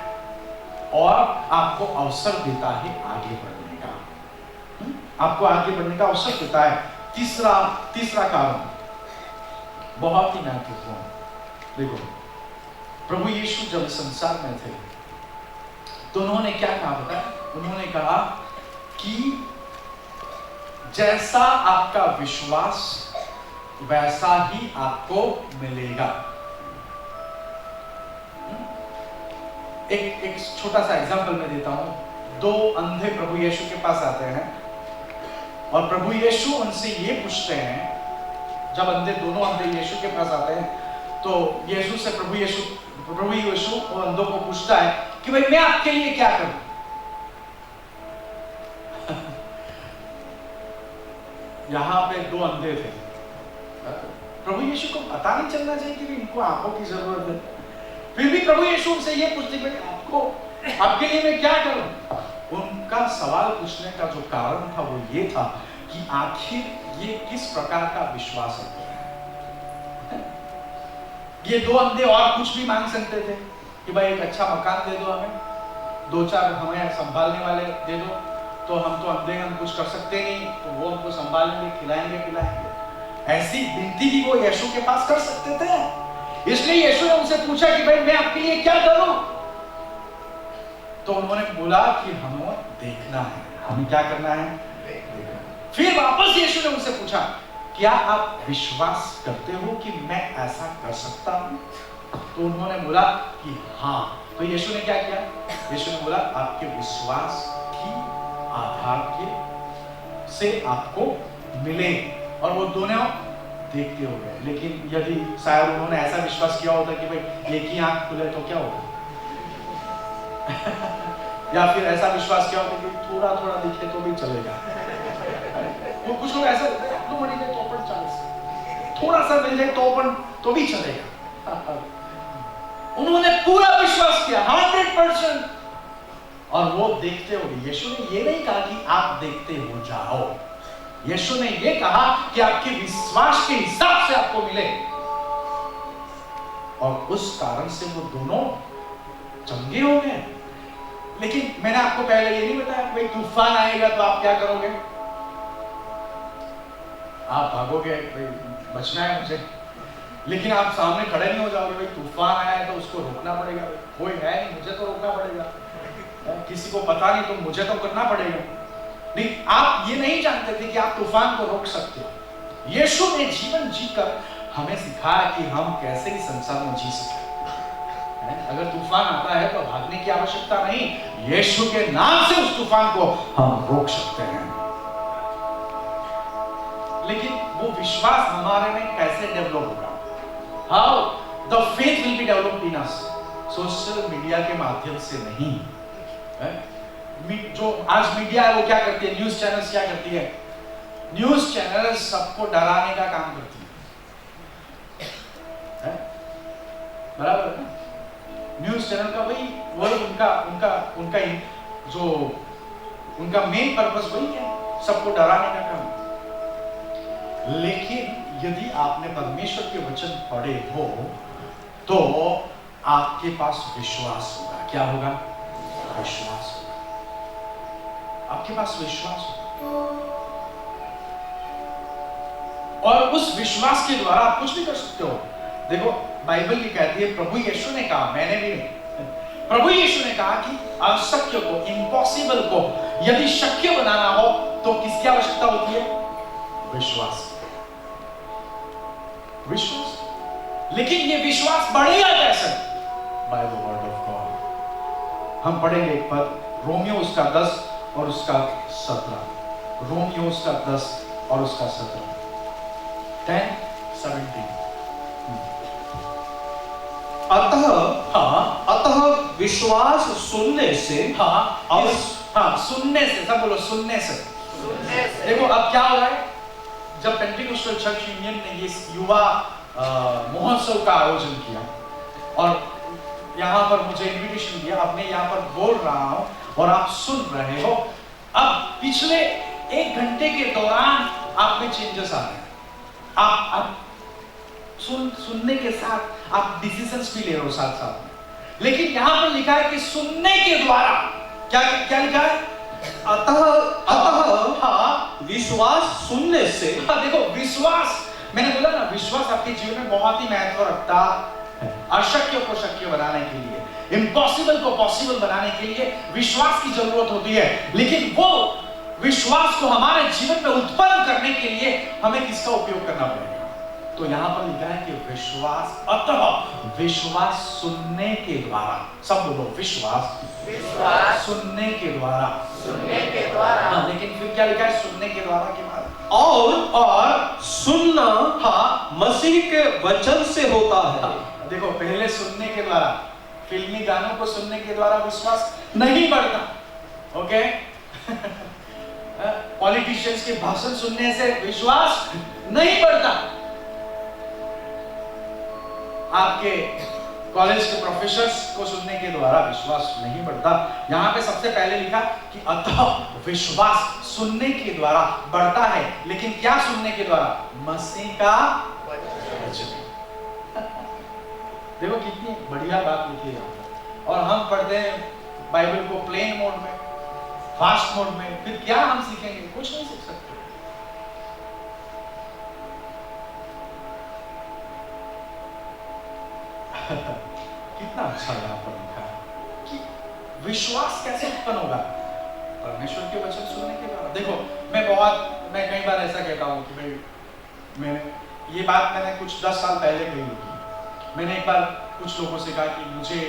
और आपको अवसर देता है आगे बढ़ने का। आपको आगे बढ़ने का अवसर देता है। तीसरा कारण बहुत ही महत्वपूर्ण। देखो, प्रभु यीशु जब संसार में थे तो उन्होंने क्या कहा पता है? उन्होंने कहा कि जैसा आपका विश्वास वैसा ही आपको मिलेगा। एक छोटा सा एग्जांपल मैं देता हूं। दो अंधे प्रभु यीशु के पास आते हैं और प्रभु यीशु उनसे ये पूछते हैं, जब दोनों अंधे यीशु के पास आते हैं तो यीशु से प्रभु यीशु वो अंधों को पूछता है कि भाई मैं आपके लिए क्या करूं? यहां पे दो अंधे थे। प्रभु यीशु को पता नहीं चलना चाहिए कि इनको आंखों की जरूरत है, फिर भी प्रभु यीशु से ये पूछते भाई आपके लिए मैं क्या करूं? उनका सवाल पूछने का जो कारण था वो ये था कि आखिर ये किस प्रकार का विश्वास है। ये दो अंधे और कुछ भी मांग सकते थे कि भाई एक अच्छा मकान दे दो, हमें 2-4 हमें संभालने वाले दे दो, तो हम तो अंधे, हम कुछ कर सकते नहीं, तो वो हमको संभालेंगे, खिलाएंगे, पिलाएंगे। ऐसी विनती भी वो यीशु के पास कर सकते थे। इसलिए यीशु ने उनसे पूछा कि भाई मैं आपके लिए क्या करूं? तो उन्होंने बोला कि हमें देखना है। हमें क्या करना है? देखना। फिर वापस यीशु ने उनसे पूछा, क्या आप विश्वास करते हो कि मैं ऐसा कर सकता हूं? तो उन्होंने बोला कि हाँ। तो यीशु ने क्या किया? यीशु ने बोला आपके विश्वास की आधार के से आपको मिले, और वो दोनों देखते हो गए। लेकिन यदि शायद उन्होंने ऐसा विश्वास किया होता कि भाई एक ही आंख खुले तो क्या होगा या फिर ऐसा विश्वास किया होता कि थोड़ा थोड़ा दिखे तो भी चलेगा। वो कुछ लोग ऐसा तो मिल जाए तो अपन चल, थोड़ा सा मिल जाए तो अपन तो भी चलेगा। उन्होंने पूरा विश्वास किया 100%, और वो देखते हो गए। यीशु ने ये नहीं कहा कि आप देखते हो जाओ, यीशु ने ये कहा कि आपके विश्वास के हिसाब से आपको मिले, और उस कारण से वो दोनों चंगे हो गए। लेकिन मैंने आपको पहले ये नहीं बताया कि भाई तूफान आएगा तो आप क्या करोगे? आप भागोगे, भाई बचना है मुझे, लेकिन आप सामने खड़े नहीं हो जाओगे। भाई तूफान आया है तो उसको रोकना पड़ेगा, कोई है नहीं, मुझे तो रोकना पड़ेगा, किसी को पता नहीं तो मुझे तो करना पड़ेगा। नहीं, आप ये नहीं जानते थे कि आप तूफान को रोक सकते हो। यीशु ने जीवन जीकर हमें सिखाया कि हम कैसे इस संसार में जी सकते हैं। अगर तूफान आता है तो भागने की आवश्यकता नहीं, यीशु के नाम से उस तूफान को हम रोक सकते हैं। लेकिन वो विश्वास हमारे में कैसे डेवलप होगा? How the faith will be developed in us? Social media के माध्यम से नहीं है? जो आज मीडिया है वो क्या करती है? न्यूज चैनल्स क्या करती है? न्यूज चैनल सबको डराने का काम करती है, बराबर है? न्यूज चैनल का वही उनका जो उनका मेन पर्पस वही है, सबको डराने का काम। लेकिन यदि आपने परमेश्वर के वचन पढ़े हो तो आपके पास विश्वास होगा। क्या होगा? विश्वास होगा। आपके पास विश्वास होगा, और उस विश्वास के द्वारा आप कुछ भी कर सकते हो। देखो, बाइबल ये कहती है, प्रभु यीशु ने कहा, मैंने भी नहीं, प्रभु यीशु ने कहा कि अशक्य को, इम्पॉसिबल को यदि शक्य बनाना हो तो किसकी आवश्यकता होती है? विश्वास। विश्वास। लेकिन ये विश्वास बढ़ेगा कैसे? By the word of God. हम पढ़ेंगे एक पद, रोमियो उसका 10 और उसका 17। रोमियो उसका 10 और उसका 17, 10:17। अतः विश्वास सुनने से, सुनने से, सब बोलो सुनने से। देखो अब क्या हो रहा है, जब पेंटिकोस्टल चर्च यूनियन ने ये युवा महोत्सव का आयोजन किया और यहाँ पर मुझे इनविटेशन दिया, अब मैं यहाँ पर बोल रहा हूँ और आप सुन रहे हो। अब पिछले 1 घंटे के दौरान आप में चेंजेस आ रहे हैं। आप सुनने के साथ आप डिसीजंस भी ले रहे हो साथ साथ में। लेकिन यहां पर लिखा है कि सुनने के द्वारा क्या लिखा है? अतः अतः हाँ विश्वास सुनने से, हाँ, देखो विश्वास, मैंने बोला ना विश्वास आपके जीवन में बहुत ही महत्व रखता है। अशक्य को शक्य बनाने के लिए, इम्पॉसिबल को पॉसिबल बनाने के लिए विश्वास की जरूरत होती है। लेकिन वो विश्वास को हमारे जीवन में उत्पन्न करने के लिए हमें किसका उपयोग करना पड़ेगा? तो यहां पर लिखा है कि विश्वास, अतः विश्वास सुनने के द्वारा, सब बोलो विश्वास, विश्वास सुनने के द्वारा, सुनने के द्वारा। हाँ, लेकिन फिर क्या लिखा है सुनने के द्वारा के बाद? और सुनना हाँ, मसीह के वचन से होता है। देखो पहले सुनने के द्वारा, फिल्मी गानों को सुनने के द्वारा विश्वास नहीं बढ़ता। ओके पॉलिटिशियंस के भाषण सुनने से विश्वास नहीं बढ़ता। आपके कॉलेज के प्रोफेसर्स को सुनने के द्वारा विश्वास नहीं बढ़ता। यहां पे सबसे पहले लिखा कि अतः विश्वास सुनने के द्वारा बढ़ता है। लेकिन क्या सुनने के द्वारा? मसीह का वचन। देखो कितनी बढ़िया बात लिखी है। और हम पढ़ते हैं बाइबल को प्लेन मोड में, फास्ट मोड में, फिर क्या हम सीखेंगे? कुछ नहीं सीख सकते। कितना अच्छा यहाँ पर लिखा है कि विश्वास कैसे उत्पन्न होगा? परमेश्वर के वचन सुनने के द्वारा। देखो मैं कई बार ऐसा कहता हूँ कि भाई ये बात मैंने कुछ 10 साल पहले कही थी। मैंने एक बार कुछ लोगों से कहा कि मुझे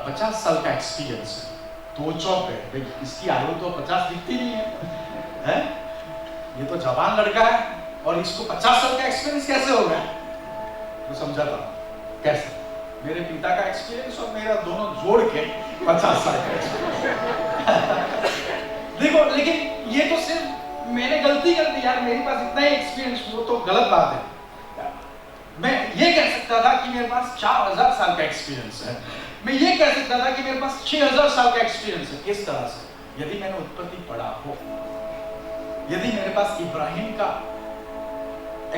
50 साल का एक्सपीरियंस है। तो वो चौंक गए, भाई इसकी आयु तो 50 दिखती नहीं है, ये तो जवान लड़का है और इसको 50 साल का एक्सपीरियंस कैसे हो गया? तो समझा था कैसे? मेरे पिता का एक्सपीरियंस और मेरा दोनों जोड़ के 50 साल का एक्सपीरियंस। देखो लेकिन ये तो सिर्फ मैंने गलती कर दी यार, मेरे पास इतना ही एक्सपीरियंस, वो तो गलत बात है। मैं ये कह सकता था कि मेरे पास 4000 साल का एक्सपीरियंस है। मैं ये कह सकता था कि मेरे पास 6000 साल का एक्सपीरियंस है। किस तरह से? यदि मैंने उत्पत्ति पढ़ा हो, यदि मेरे पास इब्राहिम का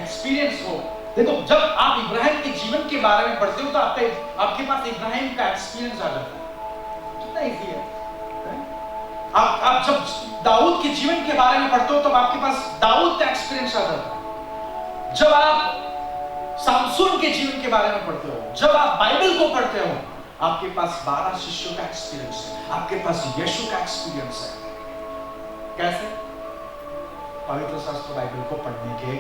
एक्सपीरियंस हो। देखो जब आप इब्राहिम के जीवन के बारे में पढ़ते हो तो आपके पास इब्राहिम का एक्सपीरियंस आ जाता है। कितना इजी है। आप जब दाऊद के जीवन के बारे में पढ़ते हो तो आपके पास दाऊद का एक्सपीरियंस आ जाता है। जब आप सामसून के जीवन के बारे में पढ़ते हो, जब आप बाइबल को पढ़ते हो, आपके पास 12 शिष्यों का एक्सपीरियंस है, आपके पास यीशु का एक्सपीरियंस है। कैसे? पवित्र शास्त्र बाइबल को पढ़ने के।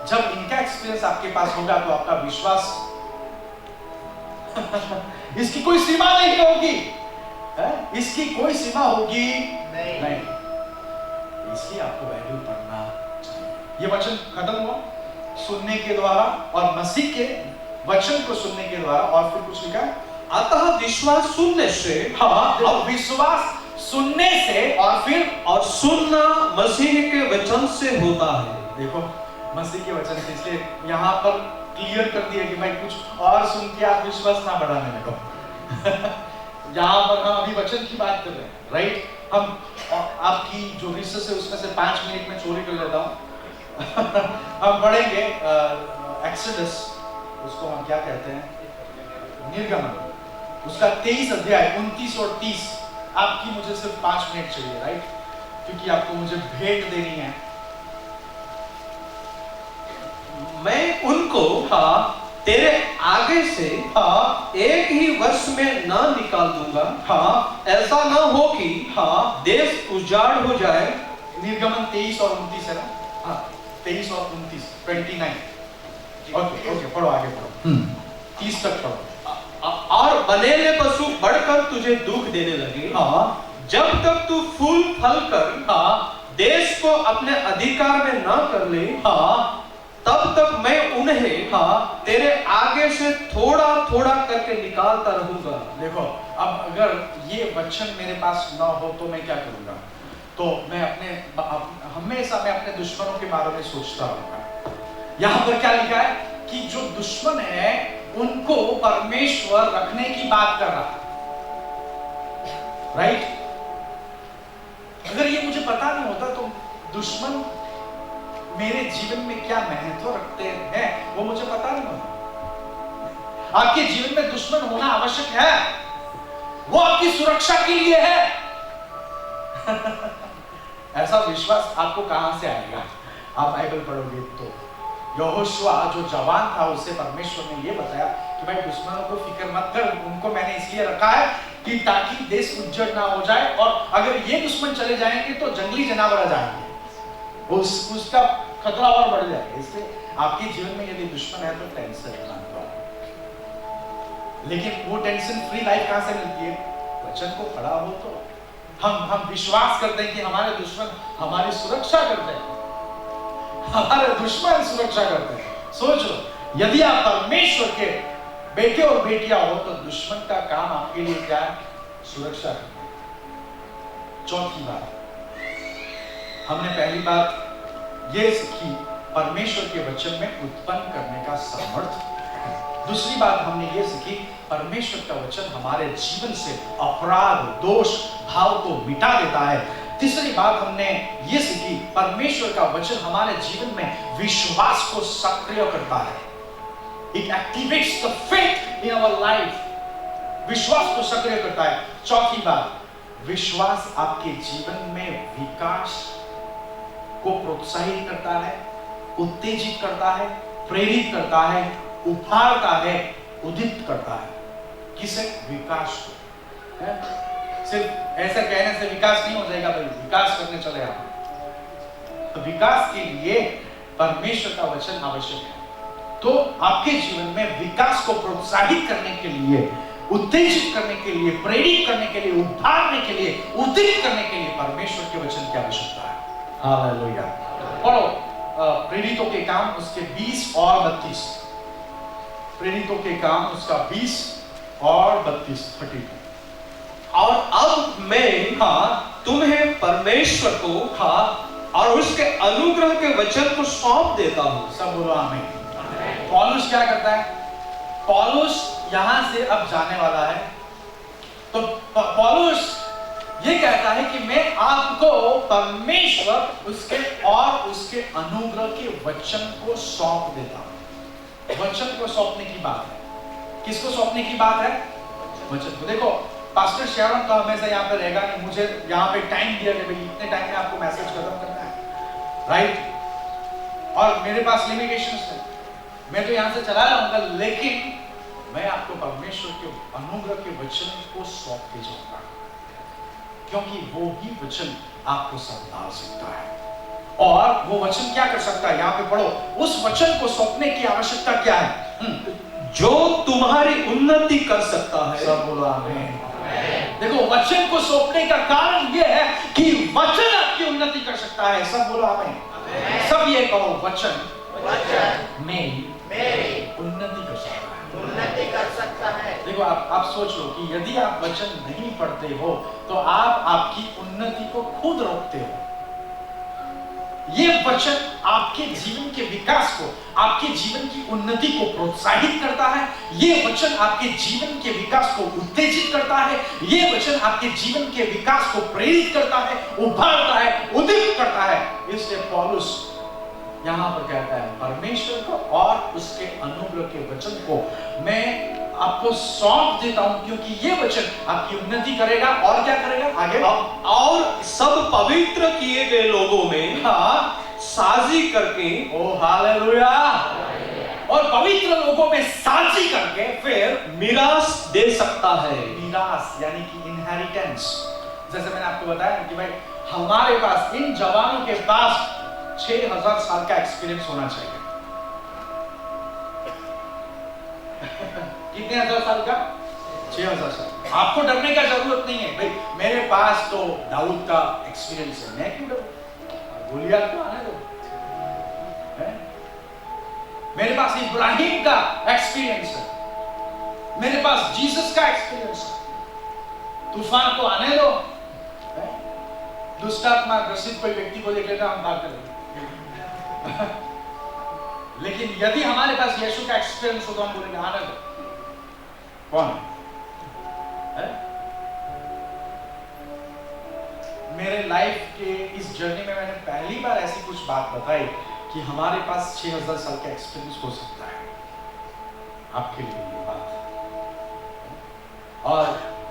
जब इनका एक्सपीरियंस आपके पास होगा तो आपका विश्वास इसकी कोई सीमा नहीं होगी, इसकी कोई सीमा होगी नहीं। इसलिए आपको बाइबल पढ़ना चाहिए। ये वचन खत्म हुआ सुनने के द्वारा और मसीह के वचन को सुनने के द्वारा। और फिर कुछ लिखा है अतः विश्वास सुनने से, हाँ, अब विश्वास सुनने से और सुनना मसीह के वचन से होता है। देखो मसीह के वचन से, इसलिए यहाँ पर क्लियर कर दिया कि भाई कुछ और सुन के आप विश्वास ना बढ़ाने लगो। यहाँ पर हम अभी वचन की बात कर रहे हैं, राइट? हम आपकी जो रिसर्च है उसमें से 5 मिनट में चोरी कर लेता हूँ। हम पढ़ेंगे एक्सोडस, उसको हम क्या कहते हैं? निर्गमन, उसका 23 अध्याय 29 और 30। आपकी मुझे सिर्फ 5 मिनट चाहिए, राइट? क्योंकि आपको मुझे भेंट देनी है। मैं उनको तेरे आगे से एक ही वर्ष में ना निकाल दूंगा। ऐसा ना हो कि देश उजाड़ हो जाए। निर्गमन 23 और 29 है ना? 23 और 29, 29। ओके पढ़ो, आगे पढ़ो। 30 तक पढ़ो। और बनेले पशु बढ़कर तुझे दुख देने लगे, जब तक तू फूल फल कर देश को अपने अधिकार में ना कर ले, तब तक मैं उन्हें तेरे आगे से थोड़ा थोड़ा करके निकालता रहूंगा। देखो अब अगर ये वचन मेरे पास ना हो तो मैं क्या करूंगा? तो मैं हमेशा अपने दुश्मनों के बारे में सोचता रहूंगा। यहाँ पर क्या लिखा है कि जो दुश्मन है उनको परमेश्वर रखने की बात कर रहा, राइट? अगर ये मुझे पता नहीं होता तो दुश्मन मेरे जीवन में क्या महत्व रखते हैं वो मुझे पता नहीं होता। आपके जीवन में दुश्मन होना आवश्यक है, वो आपकी सुरक्षा के लिए है। ऐसा विश्वास आपको कहां से आएगा? आप बाइबल पढ़ोगे तो यहोशुआ जो जवान था उसे परमेश्वर ने ये बताया कि भाई दुश्मनों को फिक्र मत कर, उनको मैंने इसलिए रखा है कि ताकि देश उज्जड़ ना हो जाए, और अगर ये दुश्मन चले जाएंगे तो जंगली जानवर आ जाएंगे, उसका खतरा और बढ़ जाएगा। इसलिए आपके जीवन में यदि दुश्मन है तो टेंशन मत लो, लेकिन वो टेंशन फ्री लाइफ कहां से मिलती है? वचन को पढ़ा हो तो हम विश्वास करते हैं कि हमारे दुश्मन हमारी सुरक्षा करते हैं, हमारे दुश्मन सुरक्षा करते हैं। सोच लो, यदि आप परमेश्वर के बेटे और बेटियां हो तो दुश्मन का काम आपके लिए क्या है? सुरक्षा करना। चौथी बात, हमने पहली बात ये सीखी परमेश्वर के वचन में उत्पन्न करने का सामर्थ्य। दूसरी बात हमने ये सीखी परमेश्वर का वचन हमारे जीवन से अपराध, दोष, भाव को मिटा देता है। तीसरी बात हमने ये सीखी परमेश्वर का वचन हमारे जीवन में विश्वास को सक्रिय करता है। It activates the faith in our life. विश्वास को सक्रिय करता है। चौथी बात, विश्वास आपके जीवन में विकास को प्रोत्साहित करता है, उत्तेजित करता है, प्रेरित करता है, उभारता है, उदित करता है। किसे? विकास को। सिर्फ ऐसा कहने से विकास नहीं हो जाएगा भाई, विकास करने चले आप। तो विकास के लिए परमेश्वर का वचन आवश्यक है। तो आपके जीवन में विकास को प्रोत्साहित करने के लिए, उत्तेजित करने के लिए, प्रेरित करने के लिए, उभारने के लिए, उदित करने के लिए परमेश्वर के वचन की आवश्यकता है। हालेलुया। पढ़ो प्रेरितों के काम उसके 20 और 32। प्रेरितों के काम उसका 20 और 32 32। और अब मैं तुम्हें परमेश्वर को और उसके अनुग्रह के वचन को सौंप देता हूं। सब बोलो आमीन। पौलुस क्या करता है? पौलुस यहां से अब जाने वाला है, तो पौलुस ये कहता है कि मैं आपको परमेश्वर उसके और उसके अनुग्रह के वचन को सौंप देता हूं। वचन को सौंपने की बात है। किसको सौंपने की बात है? वचन को। देखो पास्टर शेरन तो हमेशा यहाँ पे रहेगा नहीं, मुझे यहाँ पे टाइम दिया कि इतने टाइम में आपको मैसेज खत्म करना है, राइट? और मेरे पास लिमिटेशंस है, मैं तो यहाँ से चला जाऊंगा, लेकिन मैं आपको परमेश्वर के अनुग्रह के वचन को सौंप के जाऊंगा, क्योंकि वो ही वचन आपको संभाल सकता है। और वो वचन क्या कर सकता है? यहाँ पे पढ़ो, उस वचन को सौंपने की आवश्यकता क्या है? जो तुम्हारी उन्नति कर सकता है। सब बोलो आमीन। देखो वचन को सौंपने का कारण यह है कि वचन आपकी उन्नति कर सकता है। सब बोलो आमीन। सब ये कहो, वचन मेरी उन्नति कर सकता है। उन्नति कर सकता है। देखो आप सोच लो कि यदि आप वचन नहीं पढ़ते हो तो आप आपकी उन्नति को खुद रोकते हो। ये वचन आपके जीवन के विकास को, आपके जीवन की उन्नति को प्रोत्साहित करता है। ये वचन आपके जीवन के विकास को उत्तेजित करता है। ये वचन आपके जीवन के विकास को प्रेरित करता है, उभारता है, उद्दीपित करता है। इसलिए पौलुस यहां पर कहता है परमेश्वर को और उसके अनुग्रह के वचन को मैं आपको सौंप देता हूं, क्योंकि ये वचन आपकी उन्नति करेगा। और क्या करेगा? आगे और सब पवित्र किए गए लोगों में साझी करके, ओ हालेलुया, और पवित्र लोगों में साझी करके फिर मिरास दे सकता है। मिरास यानी कि इनहेरिटेंस। जैसे मैंने आपको बताया कि भाई हमारे पास, इन जवानों के पास 6000 साल का एक्सपीरियंस होना चाहिए। कितने हजार साल का? 6000 साल। आपको डरने का जरूरत नहीं है भाई, मेरे पास तो दाऊद का एक्सपीरियंस है, मैं क्यों डरूं? गोलियत को आने दो। मेरे पास इब्राहिम का एक्सपीरियंस है, मेरे पास जीसस का एक्सपीरियंस है। तूफान को आने दो। दुष्टात्मा ग्रसित कोई व्यक्ति को देख लेता हम भाग करेंगे। लेकिन यदि हमारे पास यीशु का एक्सपीरियंस हो तो हम बोलेंगे आने दो। कौन है? मेरे लाइफ के इस जर्नी में मैंने पहली बार ऐसी कुछ बात बताई कि हमारे पास 6000 साल का एक्सपीरियंस हो सकता है। आपके लिए ये बात, और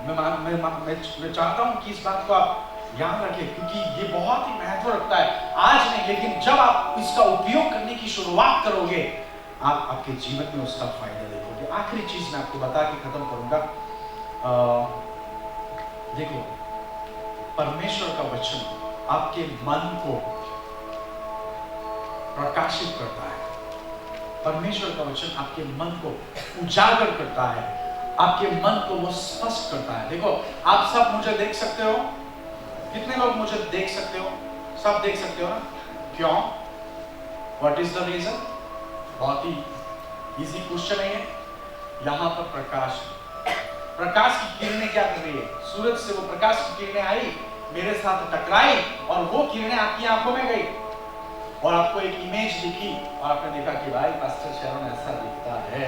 मैं चाहता हूं कि इस बात को आप याद रखें, क्योंकि ये बहुत ही महत्व रखता है। आज नहीं, लेकिन जब आप इसका उपयोग करने की शुरुआत करोगे, आप आपके जीवन में उसका फायदा देखोगे। आखिरी चीज मैं आपको बता के खत्म करूंगा। देखो, परमेश्वर का वचन आपके मन को प्रकाशित करता है। परमेश्वर का वचन आपके मन को उजागर करता है, आपके मन को वो स्पष्ट करता है। देखो, आप सब मुझे देख सकते हो, कितने लोग मुझे देख सकते हो? सब देख सकते हो ना? क्यों? What is the reason? बहुत ही इजी क्वेश्चन है ये। यहां पर प्रकाश, प्रकाश की किरणें क्या कर रही है? सूरज से वो प्रकाश की किरणें आई, मेरे साथ टकराई, और वो किरणें आपकी आंखों में गई, और आपको एक इमेज दिखी, और आपने देखा कि भाई पास्टर शैरोन ऐसा दिखता है।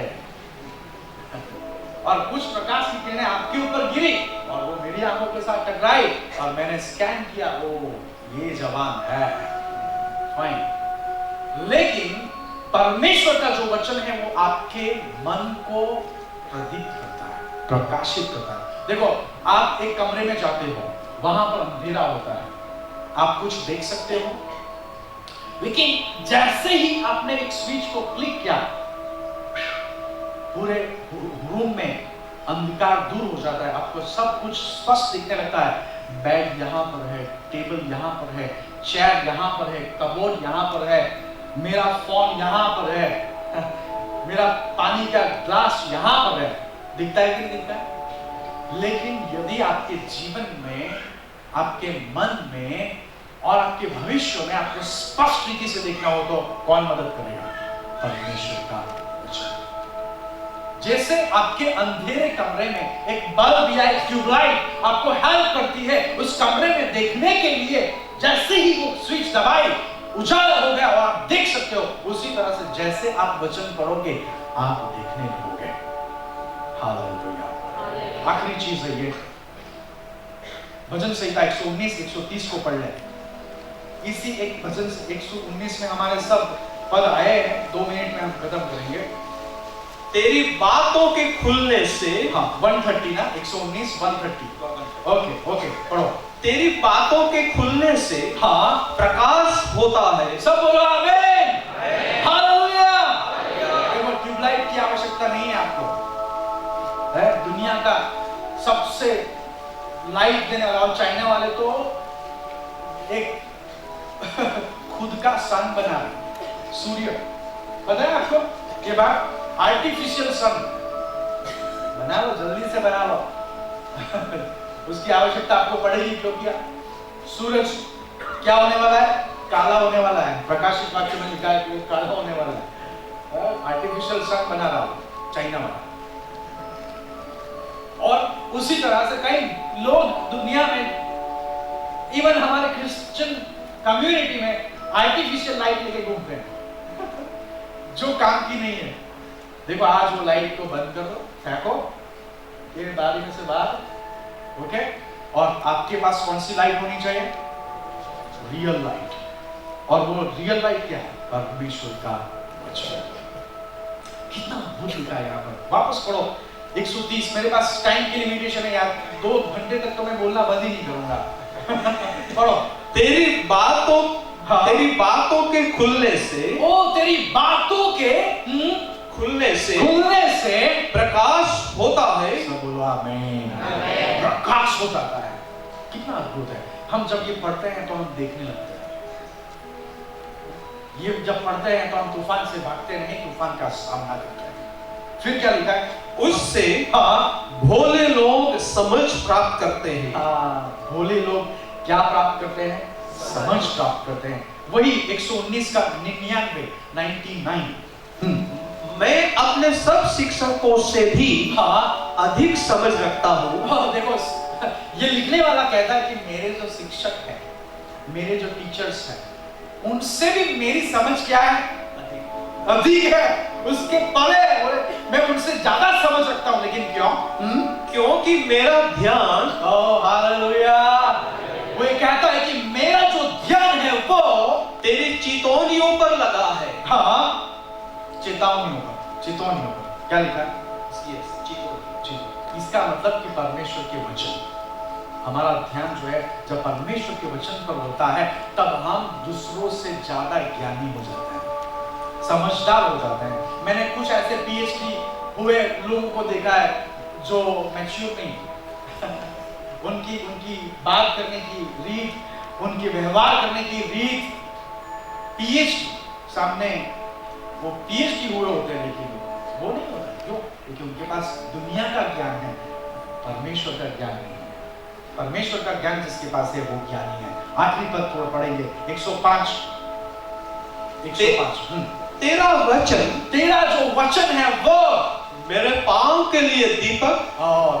और कुछ प्रकाश की किरणें आपके ऊपर गिरी, और वो मेरी आंखों के साथ टकराई, और मैंने स्कैन किया, ओ ये जवान है, फाइन। लेकिन परमेश्वर का जो वचन है वो आपके मन को प्रदीप्त करता है, प्रकाशित करता है। देखो, आप एक कमरे में जाते हो, वहां पर अंधेरा होता है, आप कुछ देख सकते हो, लेकिन जैसे ही आपने एक स्विच को क्लिक किया, पूरे रूम में अंधकार दूर हो जाता है, आपको सब कुछ स्पष्ट दिखने लगता है। बेड यहाँ पर है, टेबल यहाँ पर है, चेयर यहाँ पर है, कबोर्ड यहाँ पर है, मेरा फोन यहाँ पर है, मेरा पानी का ग्लास यहाँ पर है। दिखता है कि नहीं दिखता है? लेकिन यदि आपके जीवन में, आपके मन में और आपके भविष्य में आपको स्पष्ट रीति से देखना हो, तो कौन मदद करेगा? परमेश्वर का वचन। जैसे आपके अंधेरे कमरे में एक बल्ब या एक ट्यूबलाइट आपको हेल्प करती है उस कमरे में देखने के लिए, जैसे ही वो स्विच दबाई, उजाला हो गया और आप देख सकते हो, उसी तरह से जैसे आप वचन पढ़ोगे, आप देखने लगोगे। हालेलुया। आखिरी चीज है ये, भजन संहिता 119, 130 को पढ़ ले। इसी एक भजन 119 में हमारे सब पद आए हैं, 2 मिनट में हम खत्म करेंगे। तेरी बातों के खुलने से, हाँ 130 ना, 119 130। ओके पढ़ो। तेरी बातों के खुलने से हाँ प्रकाश होता है। सब बोलो आमीन, हालेलुया। देखो, ट्यूबलाइट की आवश्यकता नहीं है आपको, है दुनिया का सबसे लाइट देने वाला, और चाइना वाले तो एक खुद का सन बना रहे, सूर्य। पता है आपको ये बात? आर्टिफिशियल सन बना लो, जल्दी से बना लो। उसकी आवश्यकता आपको पड़ेगी, क्योंकि सूरज क्या होने वाला है? काला होने वाला है। प्रकाशित वाक्य में लिखा है कि काला होने वाला है। आर्टिफिशियल सन बना रहा हो चाइना वाला। और उसी तरह से कई लोग दुनिया में, इवन हमारे क्रिश्चियन कम्युनिटी में, आर्टिफिशियल लाइट लेके घूमते हैं जो काम की नहीं है। देखो, आज वो लाइट को बंद कर दो, फेंको ये बारी में से बाहर, ओके? और आपके पास कौन सी लाइट होनी चाहिए? Real light. और वो रियल लाइट क्या है? परमेश्वर का वचन। कितना अद्भुत लिखा है यहाँ पर। वापस पढ़ो 130। मेरे पास टाइम की लिमिटेशन है यार, 2 घंटे तक तो मैं बोलना बंद ही नहीं करूंगा। पढ़ो। तेरी बातों, हाँ, तेरी बातों के खुलने से, ओ तेरी बातों के खुलने से प्रकाश होता है। सब बोलो आमीन। प्रकाश हो जाता है। कितना अद्भुत है। हम जब ये पढ़ते हैं तो हम देखने लगते हैं। ये जब पढ़ते हैं तो हम तूफान से भागते नहीं, तूफान का सामना करते हैं। फिर क्या लिखा है? उससे भोले लोग समझ प्राप्त करते हैं। भोले लोग क्या प्राप्त करते हैं? समझ प्राप्त करते हैं। वही 119 का 99। मैं अपने सब शिक्षकों से भी अधिक समझ रखता हूँ। देखो, ये लिखने वाला कहता है कि मेरे जो शिक्षक हैं, मेरे जो टीचर्स हैं, उनसे भी मेरी समझ क्या है? अधिक है, उसके परे है। मैं उनसे ज्यादा समझ रखता हूँ। लेकिन क्यों? क्योंकि मेरा ध्यान, हालेलुया, वो ये कहता है कि मेरा जो ध्यान है वो तेरी चितौनियों पर लगा है। हाँ, चेतावनियों पर। क्या लिखा है? चितौनी। इसका मतलब कि परमेश्वर के वचन। हमारा ध्यान जो है जब परमेश्वर के वचन पर होता है, तब हम दूसरों से ज्यादा ज्ञानी हो जाते हैं, समझदार हो जाते हैं। मैंने कुछ ऐसे पीएचडी हुए लोगों को देखा है जो मैच्योर नहीं उनकी बात करने की रीत, उनके व्यवहार करने की रीत, पीएचडी सामने वो पीएचडी हुए होते हैं लेकिन वो नहीं होता। क्यों? क्योंकि उनके पास दुनिया का ज्ञान है, परमेश्वर का ज्ञान नहीं है। परमेश्वर का ज्ञान जिसके पास है वो ज्ञानी है। आखिरी पद थोड़ा पढ़ेंगे 105। तेरा वचन, तेरा जो वचन है वो मेरे पांव के लिए दीपक,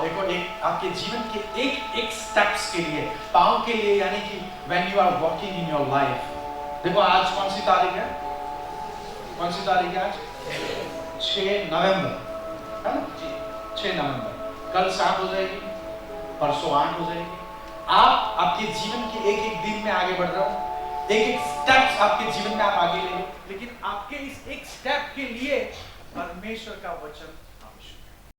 देखो एक आपके जीवन के एक स्टेप्स के लिए, पांव के लिए, यानी कि when you are walking in your life. देखो आज कौन सी तारीख है? कौन सी तारीख है आज? 6 नवंबर है ना? 6 नवंबर। कल 7 हो जाएगी, परसों 8 हो जाएगी। आप आपके जीवन के एक दिन में आगे बढ़ रहे हो, एक स्टेप्स आपके जीवन में आप आगे ले लो, लेकिन आपके इस एक स्टेप के लिए परमेश्वर का वचन